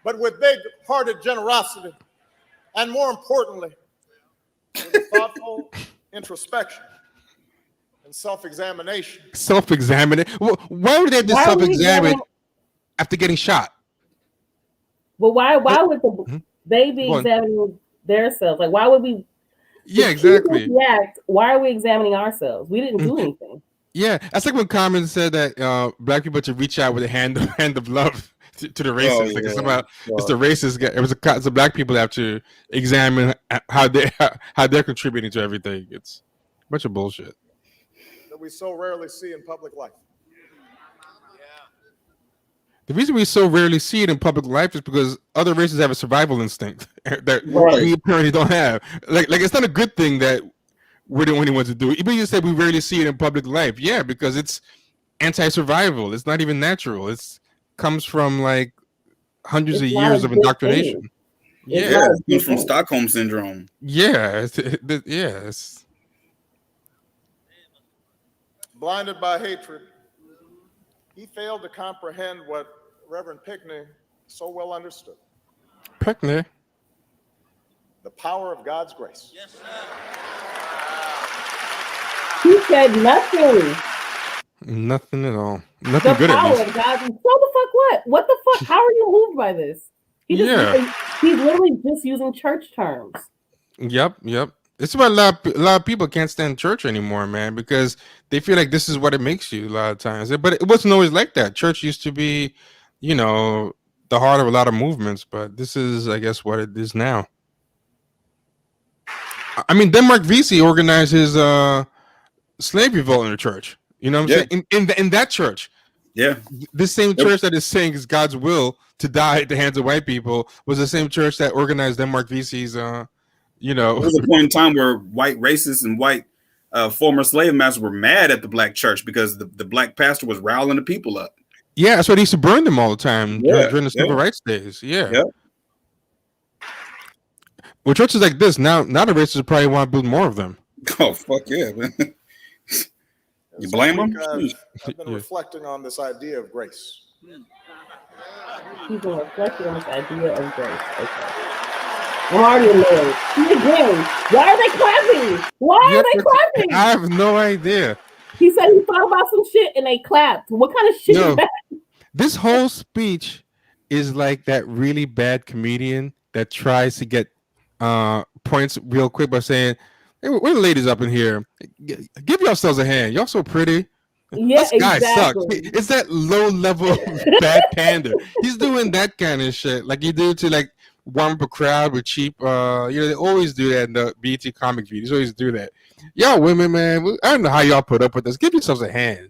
but with big-hearted generosity, and more importantly, with a thoughtful introspection and self-examination. Self-examining? Well, why would they have to self-examine after getting shot? Well, why would they be examining themselves? Like, why would we? Yeah, exactly. Why are we examining ourselves? We didn't do anything. Yeah, that's like when Common said that black people should reach out with a hand of love to the racists. It's the racist guy. It's the black people that have to examine how they're contributing to everything. It's a bunch of bullshit that we so rarely see in public life. The reason we so rarely see it in public life is because other races have a survival instinct that we apparently don't have. Like it's not a good thing that we're the only ones to do it. Even you said we rarely see it in public life. Yeah, because it's anti-survival. It's not even natural. It comes from like hundreds of years of indoctrination. It comes from Stockholm syndrome. Yeah, Blinded by hatred, he failed to comprehend what Reverend Pickney so well understood. Pickney? The power of God's grace. Yes, sir. He said nothing. Nothing at all. Nothing good at least. The power of God. So the fuck what? What the fuck? How are you moved by this? He's literally just using church terms. Yep. It's why a lot of people can't stand church anymore, man, because they feel like this is what it makes you a lot of times. But it wasn't always like that. Church used to be, the heart of a lot of movements, but this is, I guess, what it is now. I mean, Denmark Vesey organized his slave revolt in the church. You know what I'm saying? In that church. Yeah. This same church that is saying it's God's will to die at the hands of white people was the same church that organized Denmark Vesey's There was a point in time where white racists and white former slave masters were mad at the black church because the black pastor was riling the people up. Yeah, that's why they used to burn them all the time during the civil rights days. Yeah. Well, churches like this now the racists probably want to build more of them. Oh fuck yeah, man! You blame him? I've been reflecting on this idea of grace. He's been reflecting on this idea of grace. Okay. I'm already annoyed. Again, why are they clapping? Why are they clapping? I have no idea. He said he thought about some shit and they clapped. What kind of shit is that? This whole speech is like that really bad comedian that tries to get points real quick by saying, "Hey, we're the ladies up in here. Give yourselves a hand. Y'all so pretty." Yeah, this guy exactly. sucks. It's that low level bad panda. He's doing that kind of shit, like you do to like warm up a crowd with cheap. They always do that in the BT comic videos. Always do that. Y'all women, man. I don't know how y'all put up with this. Give yourselves a hand.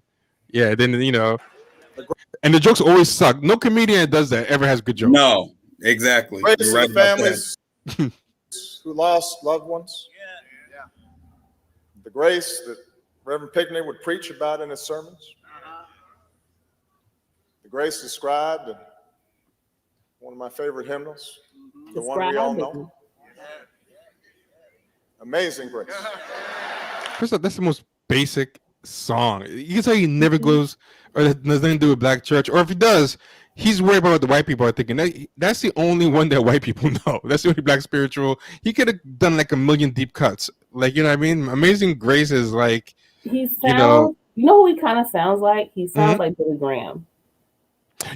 Yeah, then and the jokes always suck. No comedian that does that ever has good jokes. No, exactly. Grace You're to right the about families who lost loved ones. The grace that Reverend Pickney would preach about in his sermons. The grace described in one of my favorite hymnals, the one we all know. Amazing Grace. First of all, that's the most basic song. You can tell he never goes or has nothing to do with black church, or if he does, he's worried about what the white people are thinking. That's the only one that white people know. That's the only black spiritual. He could have done like a million deep cuts. Like, you know what I mean? Amazing Grace is like, he sounds, you know who he kind of sounds like? He sounds like Billy Graham.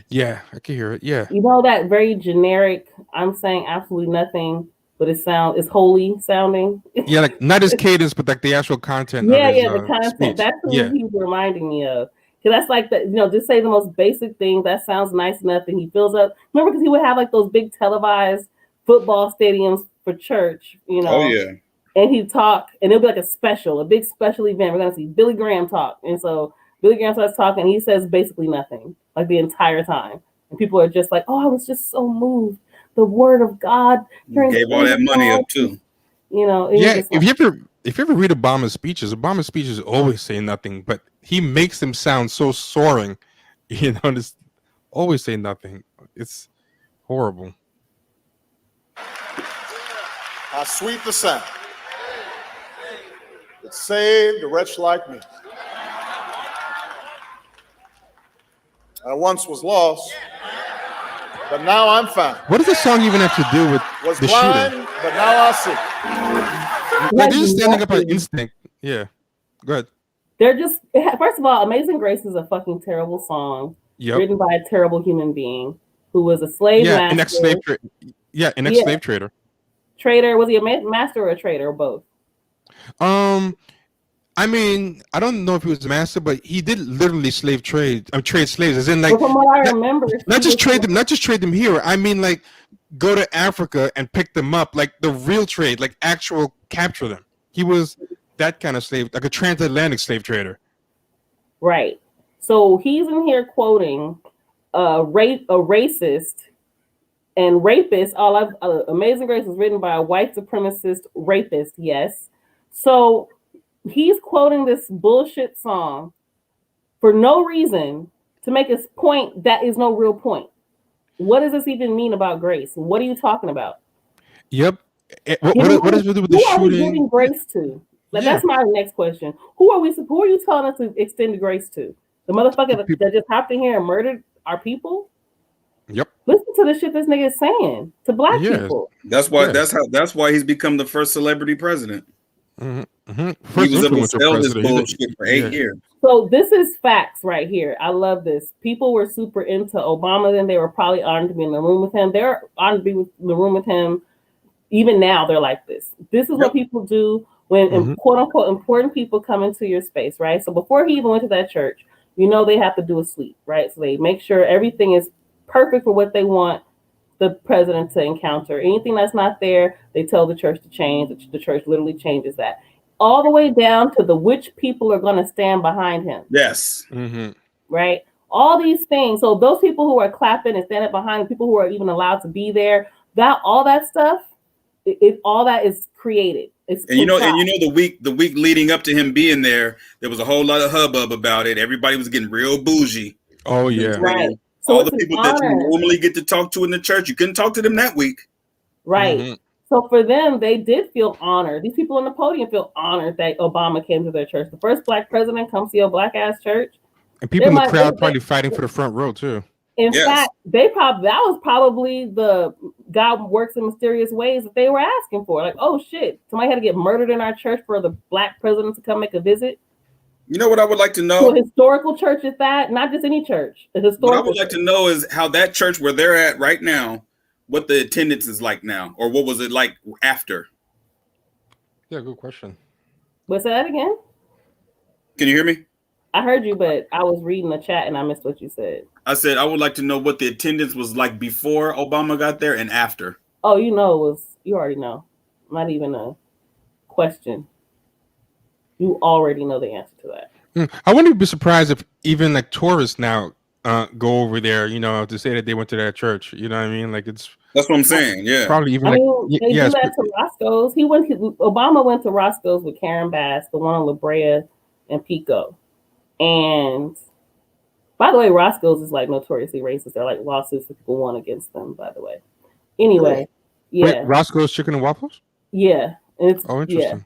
Yeah, I can hear it. Yeah. You know that very generic, I'm saying absolutely nothing, but it's holy sounding. Yeah, like not his cadence, but like the actual content. Yeah, of his, the content. Speech. That's who he's reminding me of. Because that's like just say the most basic thing. That sounds nice enough, and he fills up. Remember, because he would have like those big televised football stadiums for church, Oh yeah. And he'd talk, and it'll be like a big special event. We're gonna see Billy Graham talk, and so Billy Graham starts talking, and he says basically nothing, like the entire time, and people are just like, "Oh, I was just so moved. The word of God." Gave all that money up too. Yeah, if you ever read Obama's speeches always say nothing, but he makes them sound so soaring. Just always say nothing. It's horrible. How sweet the sound that saved a wretch like me. I once was lost, but now I'm found. What does the song even have to do with was the blind, shooting? but now I see. Like they're just standing up on instinct. Yeah. Go ahead. They're just, first of all, Amazing Grace is a fucking terrible song written by a terrible human being who was a slave master. An ex-slave slave trader. Trader, was he a master or a trader or both? I mean, I don't know if he was a master, but he did literally trade slaves. As in, like, from what I remember, not just trade them here. I mean, like, go to Africa and pick them up, like the real trade, like actual capture them. He was that kind of slave, like a transatlantic slave trader. Right. So he's in here quoting a racist and rapist. Amazing Grace was written by a white supremacist rapist. Yes. So he's quoting this bullshit song for no reason to make his point that is no real point. What does this even mean about grace? What are you talking about? Yep. What is with the shooting? Who are we giving grace to? That's my next question. Who are you telling us to extend grace to? The motherfucker that just hopped in here and murdered our people? Yep. Listen to the shit this nigga is saying to black people. That's why. That's why he's become the first celebrity president. Mm-hmm. Mm-hmm. He was able to sell this bullshit for 8 years. So this is facts right here. I love this. People were super into Obama then. They were probably honored to be in the room with him. They're honored to be in the room with him. Even now, they're like this. This is what people do when quote unquote important people come into your space, right? So before he even went to that church, they have to do a sweep, right? So they make sure everything is perfect for what they want the president to encounter. Anything that's not there, they tell the church to change. The church literally changes that. All the way down to which people are going to stand behind him. Yes. Mm-hmm. Right? All these things. So those people who are clapping and standing behind the people who are even allowed to be there, all that stuff, all that is created. It's and the week leading up to him being there was a whole lot of hubbub about it. Everybody was getting real bougie. Oh yeah. Right. So all the people that you normally get to talk to in the church, you couldn't talk to them that week. Right. Mm-hmm. So for them, they did feel honored. These people on the podium feel honored that Obama came to their church. The first black president comes to your black ass church. And people in the crowd probably fighting for the front row too. In fact, that was probably the God works in mysterious ways that they were asking for. Like, oh shit, somebody had to get murdered in our church for the black president to come make a visit. You know what I would like to know? To a historical church at that, not just any church. A historical. What I would like to know is how that church where they're at right now, what the attendance is like now, or what was it like after? Yeah, good question. But say that again. Can you hear me? I heard you, but I was reading the chat and I missed what you said. I said I would like to know what the attendance was like before Obama got there and after. Oh, you already know. Not even a question. You already know the answer to that. I wouldn't be surprised if even like tourists now go over there, to say that they went to that church. You know what I mean? Like that's what I'm saying. Yeah, probably even they do that to Roscoe's. Obama went to Roscoe's with Karen Bass, the one on La Brea and Pico. And by the way, Roscoe's is like notoriously racist. They're like lawsuits that people won against them. By the way, anyway, yeah. Wait, Roscoe's Chicken and Waffles. Yeah, it's interesting.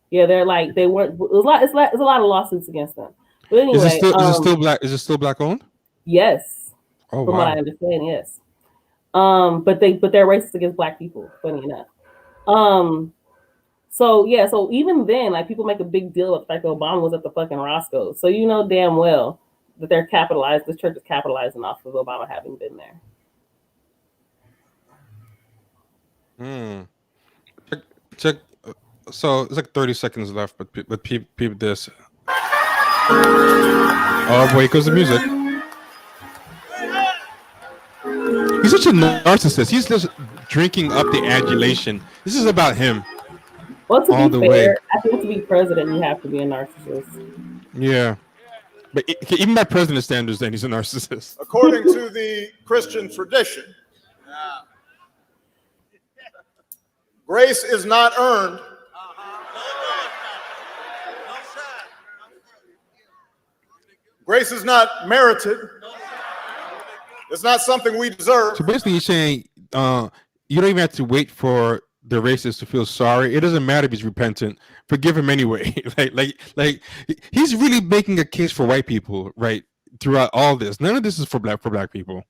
Yeah, they're like they weren't. It's a lot of lawsuits against them. But anyway, is it still black? Is it still black owned? Yes. Oh, from what I understand, yes. But they're racist against black people. Funny enough. So even then, like people make a big deal of the fact that Obama was at the fucking Roscoe's. So you know damn well that they're capitalized. This church is capitalizing off of Obama having been there. Check. So it's like 30 seconds left, but peep this. Oh boy, here goes the music. He's such a narcissist. He's just drinking up the adulation. This is about him. Well, to be fair, I think to be president, you have to be a narcissist. Yeah. But even by president standards, then he's a narcissist. According to the Christian tradition, grace is not earned. Grace is not merited. It's not something we deserve. So basically, you're saying you don't even have to wait for the racist to feel sorry. It doesn't matter if he's repentant. Forgive him anyway. like he's really making a case for white people, right? Throughout all this, none of this is for black people.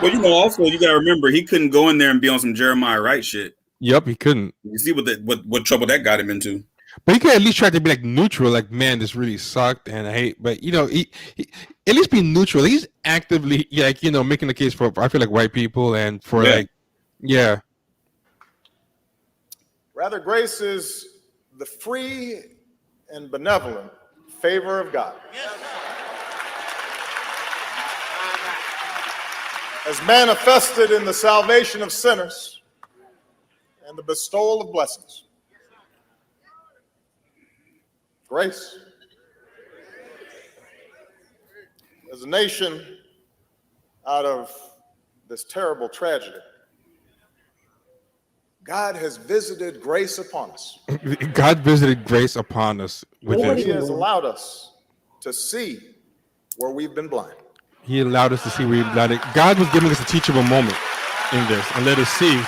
Well, also you gotta remember he couldn't go in there and be on some Jeremiah Wright shit. Yep, he couldn't. You see what trouble that got him into. But he could at least try to be like neutral, like, man, this really sucked and I hate. But he at least be neutral. He's actively making the case for I feel like white people and for Rather, grace is the free and benevolent favor of God. As manifested in the salvation of sinners and the bestowal of blessings. Grace. As a nation, out of this terrible tragedy, God has visited grace upon us. God visited grace upon us. He has allowed us to see where we've been blind. He allowed us to see where we've been blind. God was giving us a teachable moment in this and let us see.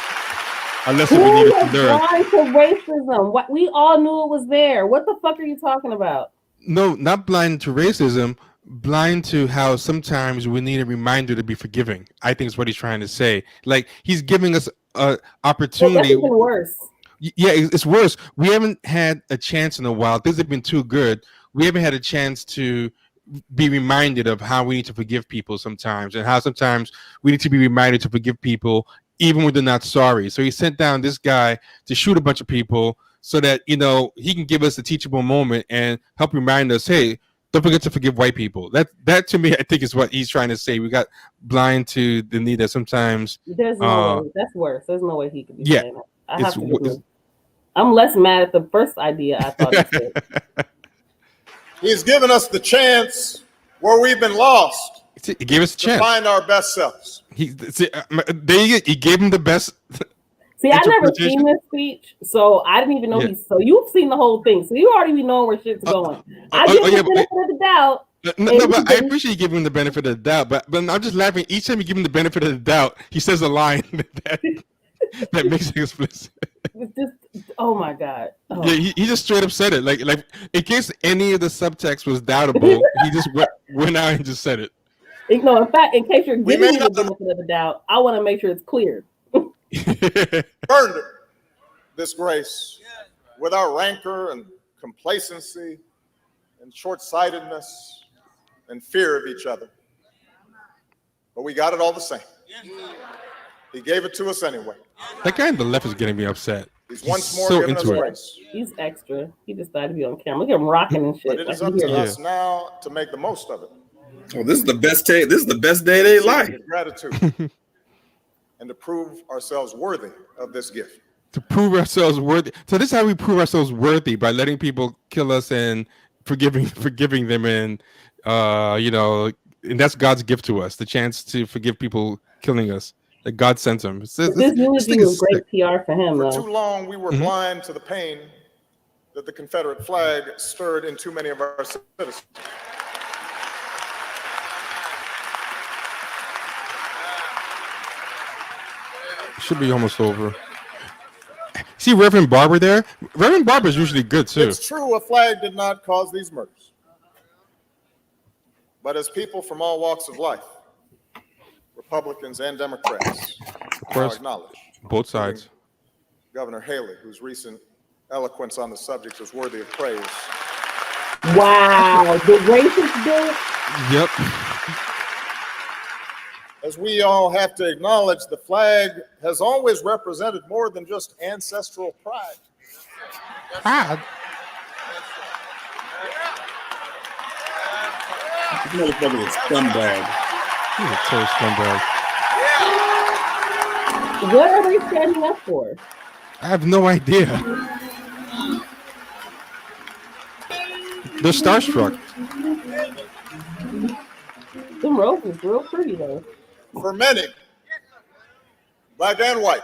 Unless we needed to learn. Blind to racism. What we all knew it was there. What the fuck are you talking about? No, not blind to racism. Blind to how sometimes we need a reminder to be forgiving. I think is what he's trying to say. Like he's giving us an opportunity. Well, that's even worse. Yeah, it's worse. We haven't had a chance in a while. Things have been too good. We haven't had a chance to be reminded of how we need to forgive people sometimes, and how sometimes we need to be reminded to forgive people even when they're not sorry. So he sent down this guy to shoot a bunch of people so that, he can give us a teachable moment and help remind us, hey, don't forget to forgive white people. That to me, I think is what he's trying to say. We got blind to the need that sometimes. There's no way. That's worse. There's no way he could be saying that. I'm less mad at the first idea I thought he said. He's given us the chance where we've been lost. He gave us a chance to find our best selves. He gave him the best. See, I never seen this speech, so I didn't even know So you've seen the whole thing, so you already be knowing where shit's going. I give him the benefit of the doubt. No, but I appreciate you giving him the benefit of the doubt. But I'm just laughing. Each time you give him the benefit of the doubt, he says a line that makes it explicit. Oh my God. Oh. Yeah, he just straight up said it. Like in case any of the subtext was doubtable, he just went out and just said it. No, in fact, in case you're We giving may me the not have benefit of the doubt, I want to make sure it's clear. earned this grace with our rancor and complacency and short-sightedness and fear of each other. But we got it all the same. He gave it to us anyway. That guy on the left is getting me upset. He's once more so given us into it. grace. He's extra. He decided to be on camera. Look at him rocking and shit. But it is up to us now to make the most of it. Well, this is the best day. This is the best day of their life. With gratitude and to prove ourselves worthy of this gift. To prove ourselves worthy. So this is how we prove ourselves worthy, by letting people kill us and forgiving them, and and that's God's gift to us, the chance to forgive people killing us. That God sent him. This eulogy was great PR for him, For though. too long, we were blind to the pain that the Confederate flag stirred in too many of our citizens. Should be almost over. See Reverend Barber there? Reverend Barber is usually good too. It's true, a flag did not cause these murders. But as people from all walks of life, Republicans and Democrats, Of course, acknowledge both sides. Governor Haley, whose recent eloquence on the subject is worthy of praise. Wow, the racist bill. Yep. As we all have to acknowledge, the flag has always represented more than just ancestral pride. Pride. This motherfucker is scumbag. He's a total scumbag. What are they standing up for? I have no idea. They're starstruck. Them roses real pretty though. For many, black and white,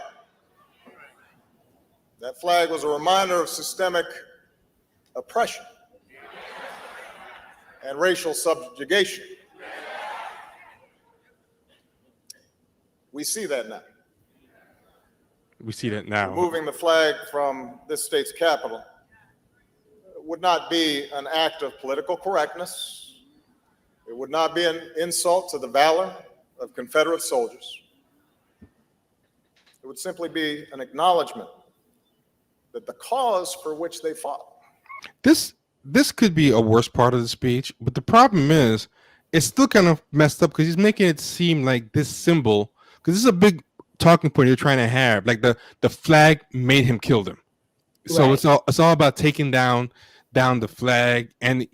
that flag was a reminder of systemic oppression and racial subjugation. We see that now. We see that now. Removing the flag from this state's capital would not be an act of political correctness. It would not be an insult to the valor of Confederate soldiers. It would simply be an acknowledgement that the cause for which they fought. This could be a worse part of the speech, but the problem is it's still kind of messed up because he's making it seem like this symbol, because this is a big talking point you're trying to have, like the flag made him kill them. So Right. it's all about taking down the flag and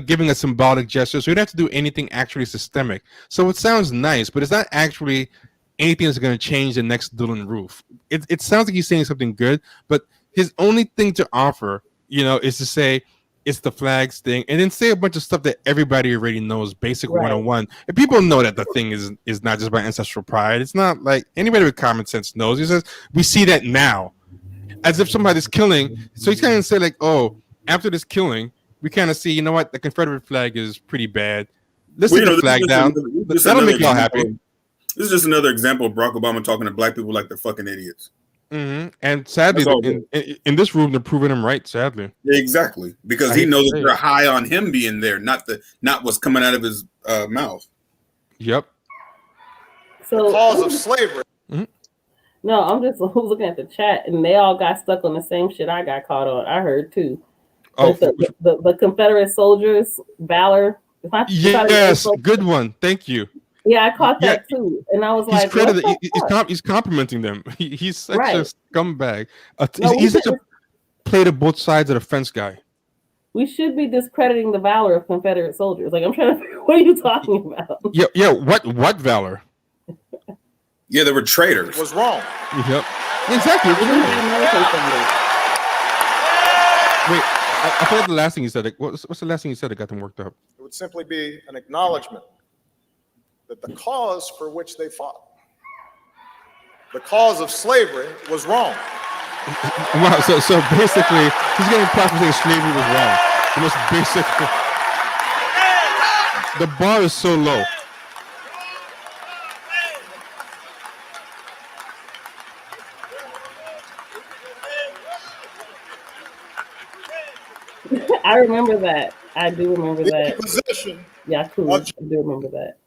giving a symbolic gesture. So you don't have to do anything actually systemic. So it sounds nice, but it's not actually anything that's going to change the next Dillon roof. It sounds like he's saying something good, but his only thing to offer, is to say it's the flags thing, and then say a bunch of stuff that everybody already knows, basic Right. 101. And people know that the thing is not just about ancestral pride. It's not like anybody with common sense knows. He says we see that now, as if somebody's killing. So he's kind of say like, oh, after this killing, we kind of see, what, the Confederate flag is pretty bad. Let's take the flag down. That'll make y'all happy. This is just another example of Barack Obama talking to black people like they're fucking idiots. Mm-hmm. And sadly, in this room, they're proving him right. Sadly, exactly, because he knows that they're high on him being there, not what's coming out of his mouth. Yep. So the cause of slavery. No, I'm just looking at the chat, and they all got stuck on the same shit I got caught on. I heard too. Oh, the Confederate soldiers' valor. Yes, good one. Thank you. Yeah, I caught that too, and I was like, he's complimenting them. He's such a scumbag. No, he's such a play to both sides of the fence guy. We should be discrediting the valor of Confederate soldiers. Like, I'm trying to figure, what are you talking about? Yeah. What valor? Yeah, they were traitors. Was wrong. Yep. Exactly. Wait, I forgot the last thing he said. What's the last thing he said that got them worked up? It would simply be an acknowledgement that the cause for which they fought, the cause of slavery, was wrong. Wow. So basically, he's getting proper saying slavery was wrong. The most basic. The bar is so low. I remember that. I do remember the that. imposition Yeah, cool. of I do remember that.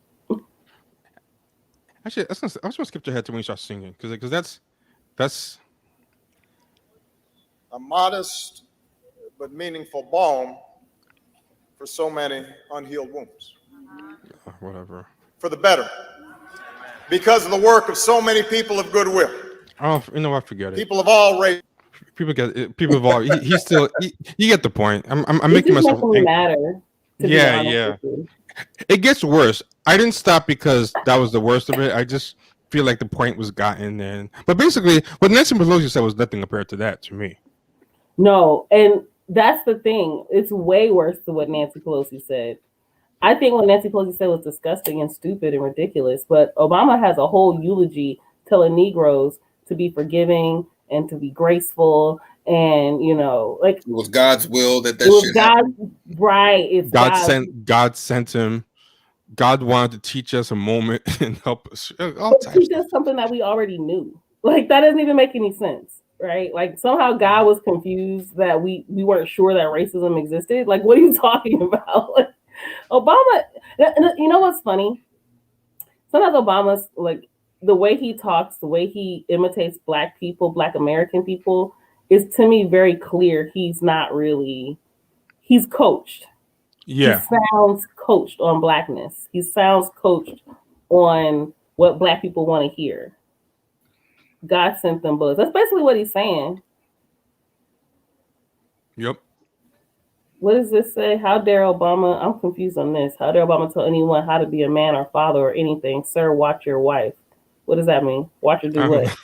Actually, I was gonna skip ahead to when you start singing because that's a modest but meaningful balm for so many unhealed wounds. whatever. For the better, because of the work of so many people of goodwill, Oh, you know what? Forget it. people of all races. People get it. People evolve. He's still. You get the point. I'm It's making just myself. making me madder, to be Yeah, honest yeah. with you. It gets worse. I didn't stop because that was the worst of it. I just feel like the point was gotten. But basically, what Nancy Pelosi said was nothing compared to that to me. No, and that's the thing. It's way worse than what Nancy Pelosi said. I think what Nancy Pelosi said was disgusting and stupid and ridiculous. But Obama has a whole eulogy telling Negroes to be forgiving and to be graceful, and like It was God's will that it was shit God's happened. right. It's God's. God sent him. God wanted to teach us a moment and help us. All But types teach of us something that we already knew. Like that doesn't even make any sense, right? Like somehow God was confused that we weren't sure that racism existed. Like what are you talking about? Like, Obama, you know what's funny? Sometimes Obama's like the way he talks, the way he imitates Black people, Black American people, is to me very clear. He's not really. He's coached. Yeah. He sounds coached on Blackness. He sounds coached on what Black people want to hear. God sent them bullets. That's basically what he's saying. Yep. What does this say? How dare Obama? I'm confused on this. How dare Obama tell anyone how to be a man or father or anything? Sir, watch your wife. What does that mean? Watch her do what?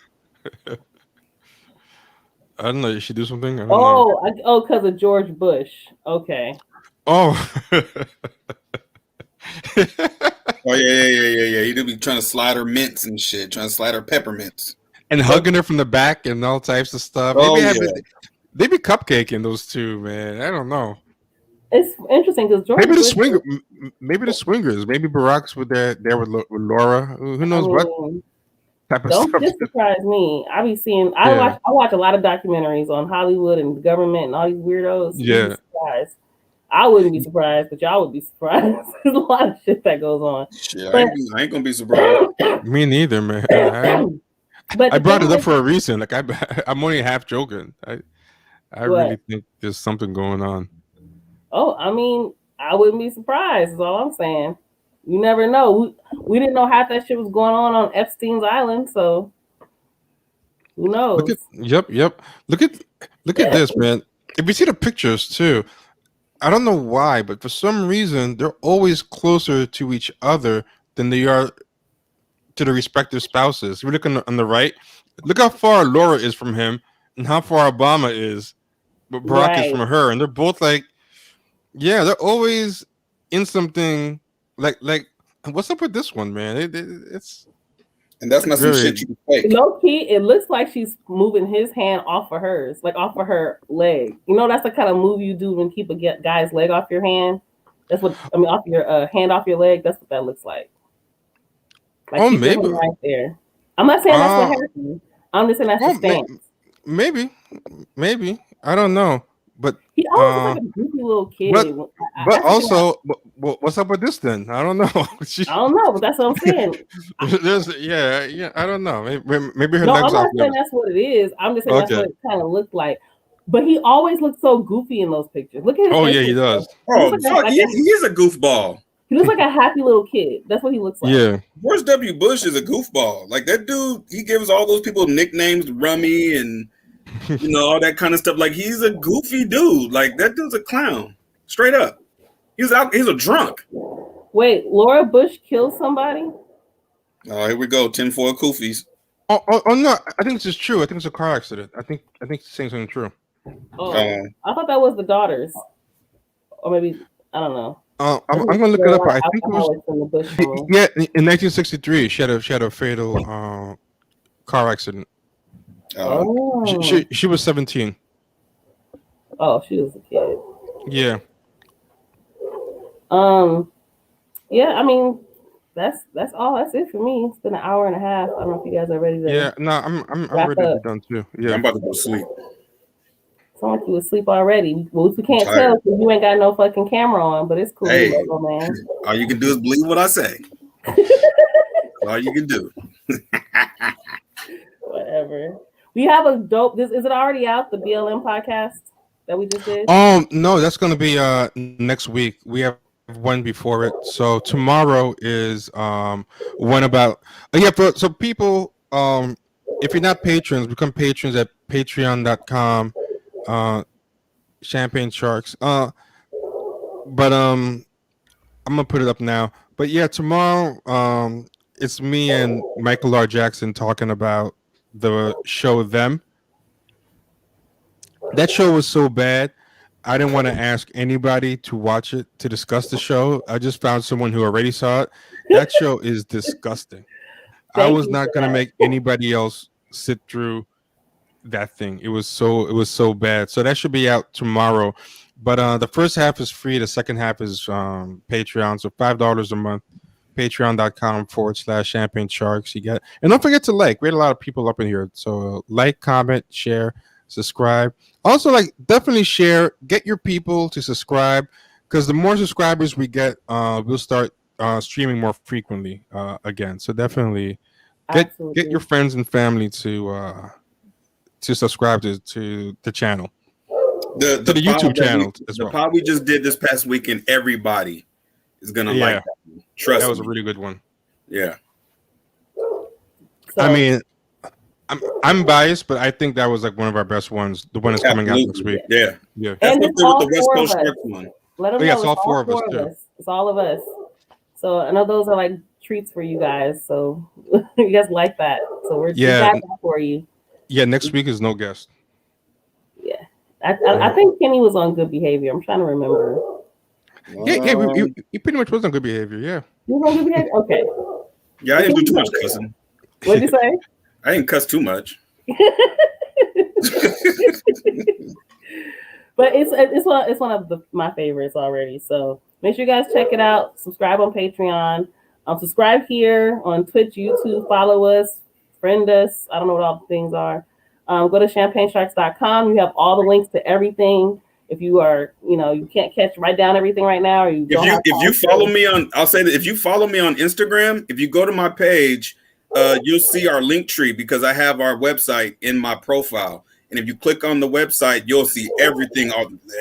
I don't know. Did she do something? I don't know. Because of George Bush. Okay. Oh. Oh yeah. He did be trying to slide her mints and shit, trying to slide her peppermints. And hugging her from the back and all types of stuff. Oh, They be cupcaking those two, man. I don't know. It's interesting because George Maybe Bush. Maybe the swingers. Maybe Barack's with Laura. Who knows what type of Don't stuff. surprise me. I watch a lot of documentaries on Hollywood and the government and all these weirdos. Yeah. I wouldn't be surprised, but y'all would be surprised. There's a lot of shit that goes on. Shit, I ain't gonna be surprised. Me neither, man. I brought it up for a reason. Like I'm only half joking. I really think there's something going on. Oh, I mean, I wouldn't be surprised. Is all I'm saying. You never know. We didn't know half that shit was going on Epstein's Island, so who knows? Yep. Look at this, man. If you see the pictures too, I don't know why, but for some reason they're always closer to each other than they are to the respective spouses. If you look on the right, look how far Laura is from him and how far Obama is, but Barack is from her, and they're both like, yeah, they're always in something like what's up with this one, man? It's and that's not some shit you can fake. Low key, it looks like she's moving his hand off of hers, like off of her leg. You know, that's the kind of move you do when keep a guy's leg off your hand. That's what I mean, off your hand off your leg. That's what that looks like. Like maybe right there. I'm not saying that's what happened. I'm just saying that's the stance. Maybe I don't know, but he always looks like a goofy little kid. But also, what's up with this then? I don't know. I don't know, but that's what I'm saying. Yeah. I don't know. Maybe her legs off. I'm not saying that's what it is. I'm just saying that's what it kind of looked like. But he always looks so goofy in those pictures. Look at his face. Yeah, he does. Oh, fuck, he is a goofball. He looks like a happy little kid. That's what he looks like. Yeah. George W. Bush is a goofball. Like that dude, he gives all those people nicknames, Rummy and all that kind of stuff. Like he's a goofy dude. Like that dude's a clown. Straight up. He's a drunk. Wait, Laura Bush killed somebody? Oh, here we go. 10-4 Koofies. Oh no, I think this is true. I think it's a car accident. I think he's saying something true. Oh, I thought that was the daughters. Or maybe I don't know. I'm gonna look it up. I think it was in 1963. She had a fatal car accident. She was 17. Oh, she was a kid. Yeah. Yeah. I mean, that's all. That's it for me. It's been an hour and a half. I don't know if you guys are ready to. Yeah. No, I'm ready to be done too. Yeah. I'm about to go to sleep. Sound like you asleep already. Well, we can't tired. tell because you ain't got no fucking camera on, but it's cool, Hey, logo man. All you can do is believe what I say. All you can do. Whatever. We have a dope. Is it already out? The BLM podcast that we just did. No, that's gonna be next week. We have one before it. So tomorrow is one about so people if you're not patrons, become patrons at patreon.com champagne sharks. But I'm gonna put it up now. But yeah, tomorrow it's me and Michael R. Jackson talking about the show Them. That show was so bad. I didn't want to ask anybody to watch it to discuss the show. I just found someone who already saw it. That show is disgusting. I was not going to make anybody else sit through that thing. It was so bad. So that should be out tomorrow. But the first half is free. The second half is Patreon. So $5 a month. Patreon.com/champagne sharks. You get, and don't forget to like. We had a lot of people up in here. So like, comment, share, subscribe. Also, like, definitely share. Get your people to subscribe, because the more subscribers we get, we'll start streaming more frequently again. So definitely get your friends and family to subscribe to the channel, the YouTube channel as well. The pod we just did this past weekend, everybody is gonna like that one. Trust me. That was a really good one. Yeah. So, I mean, I'm biased, but I think that was like one of our best ones. The one that's coming out next week. Yeah. And it's all the West four Coast of us. Sharks one. Let them know it's all four of us too. It's all of us. So I know those are like treats for you guys. So you guys like that. So we got that for you. Yeah, next week is no guest. Yeah. I think Kenny was on good behavior. I'm trying to remember. Yeah, he pretty much was on good behavior. Yeah. You was on good behavior? Okay. Yeah, I didn't do too much cussing. What'd you say? I didn't cuss too much. But it's one of my favorites already. So make sure you guys check it out. Subscribe on Patreon. Subscribe here on Twitch, YouTube. Follow us. Friend us. I don't know what all the things are. Go to champagnesharks.com. You have all the links to everything. If you are, you can't write down everything right now, or if you follow me on, I'll say that if you follow me on Instagram, if you go to my page, you'll see our link tree, because I have our website in my profile. And if you click on the website, you'll see everything,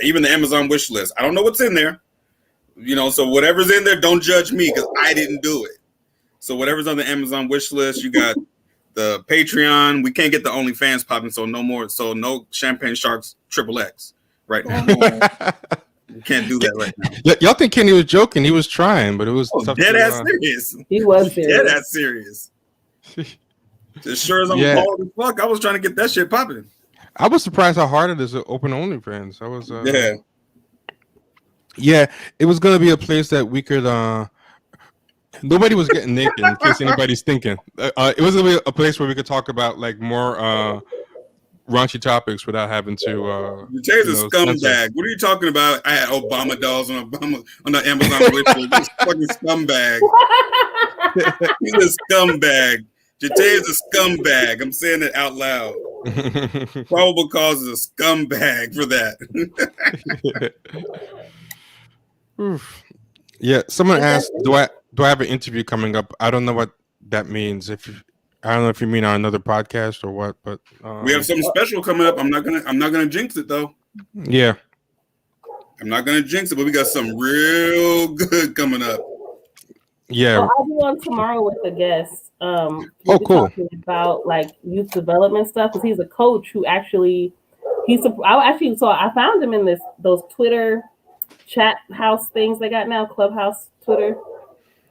even the Amazon wish list. I don't know what's in there, so whatever's in there, don't judge me, because I didn't do it. So whatever's on the Amazon wish list, you got the Patreon. We can't get the OnlyFans popping, so no more. So no Champagne Sharks XXX right now. We can't do that right now. Y'all think Kenny was joking? He was trying, but it was dead ass serious. He was serious. Dead ass serious. As sure as I'm bald as fuck, I was trying to get that shit popping. I was surprised how hard it is to open OnlyFans. I was it was gonna be a place that we could nobody was getting naked, in case anybody's thinking. It was gonna be a place where we could talk about like more raunchy topics without having to Jay's a scumbag. What are you talking about? I had Obama dolls on the Amazon wish list. This fucking scumbag. He's a scumbag. Jate is a scumbag. I'm saying it out loud. Probable cause is a scumbag for that. Yeah, someone asked, do I have an interview coming up? I don't know what that means. I don't know if you mean on another podcast or what, but we have something special coming up. I'm not gonna jinx it though. Yeah. I'm not gonna jinx it, but we got something real good coming up. Yeah. Well, I'll be on tomorrow with a guest. Cool. About like youth development stuff, because he's a coach who I found him in those Twitter chat house things they got now, Clubhouse, Twitter.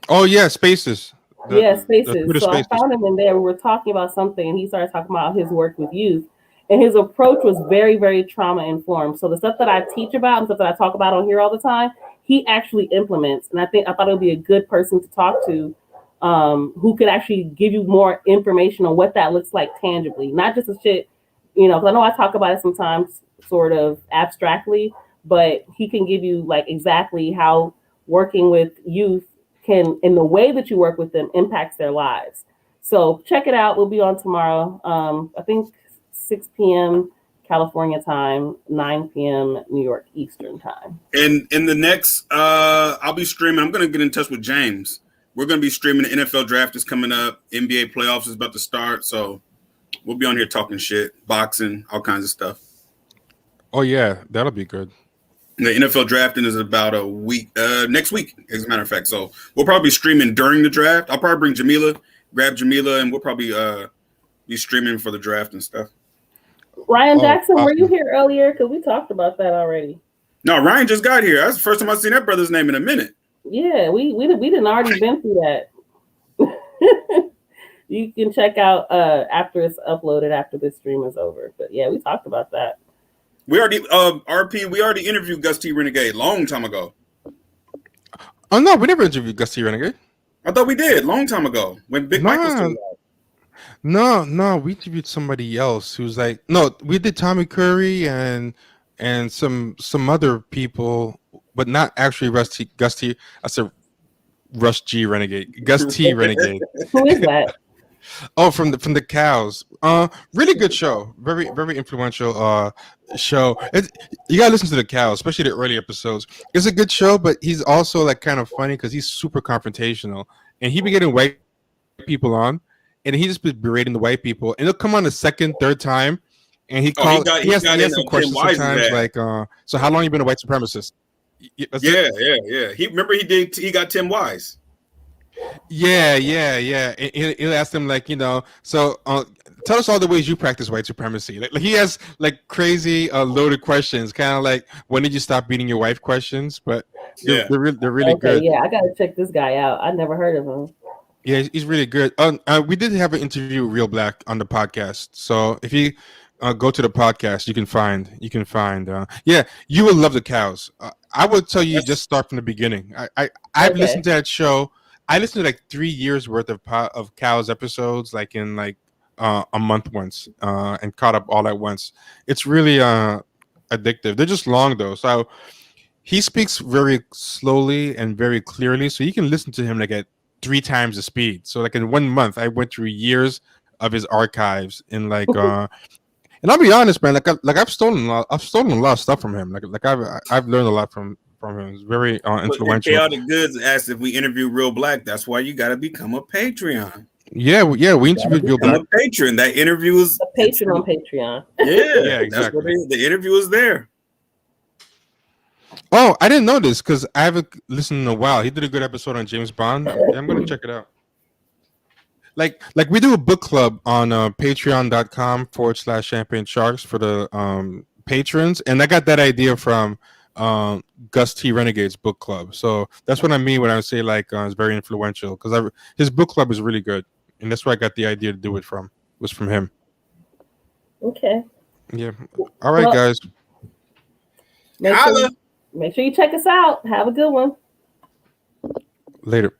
Oh yeah, Spaces. Spaces. So I found him in there. We were talking about something, and he started talking about his work with youth, and his approach was very, very trauma informed. So the stuff that I teach about and stuff that I talk about on here all the time, he actually implements. And I thought it would be a good person to talk to, who could actually give you more information on what that looks like tangibly, not just the shit, because I know I talk about it sometimes sort of abstractly, but he can give you like exactly how working with youth can, in the way that you work with them, impacts their lives. So check it out. We'll be on tomorrow. I think 6 p.m. California time, 9 p.m. New York Eastern time. And in the next, I'll be streaming. I'm going to get in touch with James. We're going to be streaming. The NFL draft is coming up. NBA playoffs is about to start. So we'll be on here talking shit, boxing, all kinds of stuff. Oh yeah, that'll be good. The NFL drafting is about a week, next week, as a matter of fact. So we'll probably be streaming during the draft. I'll probably bring Jamila, grab Jamila, and we'll probably be streaming for the draft and stuff. Ryan Jackson, awesome. were you here earlier? Because we talked about that already. No, Ryan just got here. That's the first time I've seen that brother's name in a minute. Yeah, we didn't already been through that. You can check out after it's uploaded, after this stream is over. But yeah, we talked about that. We already RP. We already interviewed Gus T. Renegade long time ago. Oh no, we never interviewed Gus T. Renegade. I thought we did long time ago when Big Mike was still alive. No, we interviewed somebody else who's like, no, we did Tommy Curry and some other people, but not actually Gus T. I said Rush G Renegade, Gus T Renegade. Who is that? Oh, from the Cows. Really good show. Very influential show. You gotta listen to the Cows, especially the early episodes. It's a good show, but he's also like kind of funny because he's super confrontational, and he be getting white people on, and he just be berating the white people, and he'll come on the second, third time, and he has some questions sometimes like, so how long you been a white supremacist? Yeah. He got Tim Wise. Yeah. He'll ask them like, so tell us all the ways you practice white supremacy. Like he has like crazy loaded questions, kind of like when did you stop beating your wife questions. But they're really good. Yeah, I gotta check this guy out. I never heard of him. Yeah, he's really good. We did have an interview with Real Black on the podcast. So if you go to the podcast, you can find. Yeah, you will love the Cows. I would tell you just start from the beginning. I've listened to that show. I listened to like 3 years worth of Cows episodes, like in like a month once, and caught up all at once. It's really addictive. They're just long though, so he speaks very slowly and very clearly, so you can listen to him like at 3 times the speed. So like in 1 month, I went through years of his archives in like. And I'll be honest, man. I've stolen a lot of stuff from him. Like I've learned a lot from him. He's very influential. Chaotic Goods asked if we interview Real Black. That's why you got to become a Patreon. Yeah, we interviewed Real Black. A patron. That interview is a patron on Patreon. Yeah, exactly. The interview is there. Oh, I didn't know this because I haven't listened in a while. He did a good episode on James Bond. I'm gonna check it out. Like we do a book club on patreon.com/champagne sharks for the patrons, and I got that idea from Gus T Renegade's book club. So that's what I mean when I say like it's very influential, because his book club is really good, and that's where I got the idea to do it from. Was from him. Okay. Yeah. All right, guys. Make sure you check us out. Have a good one. Later.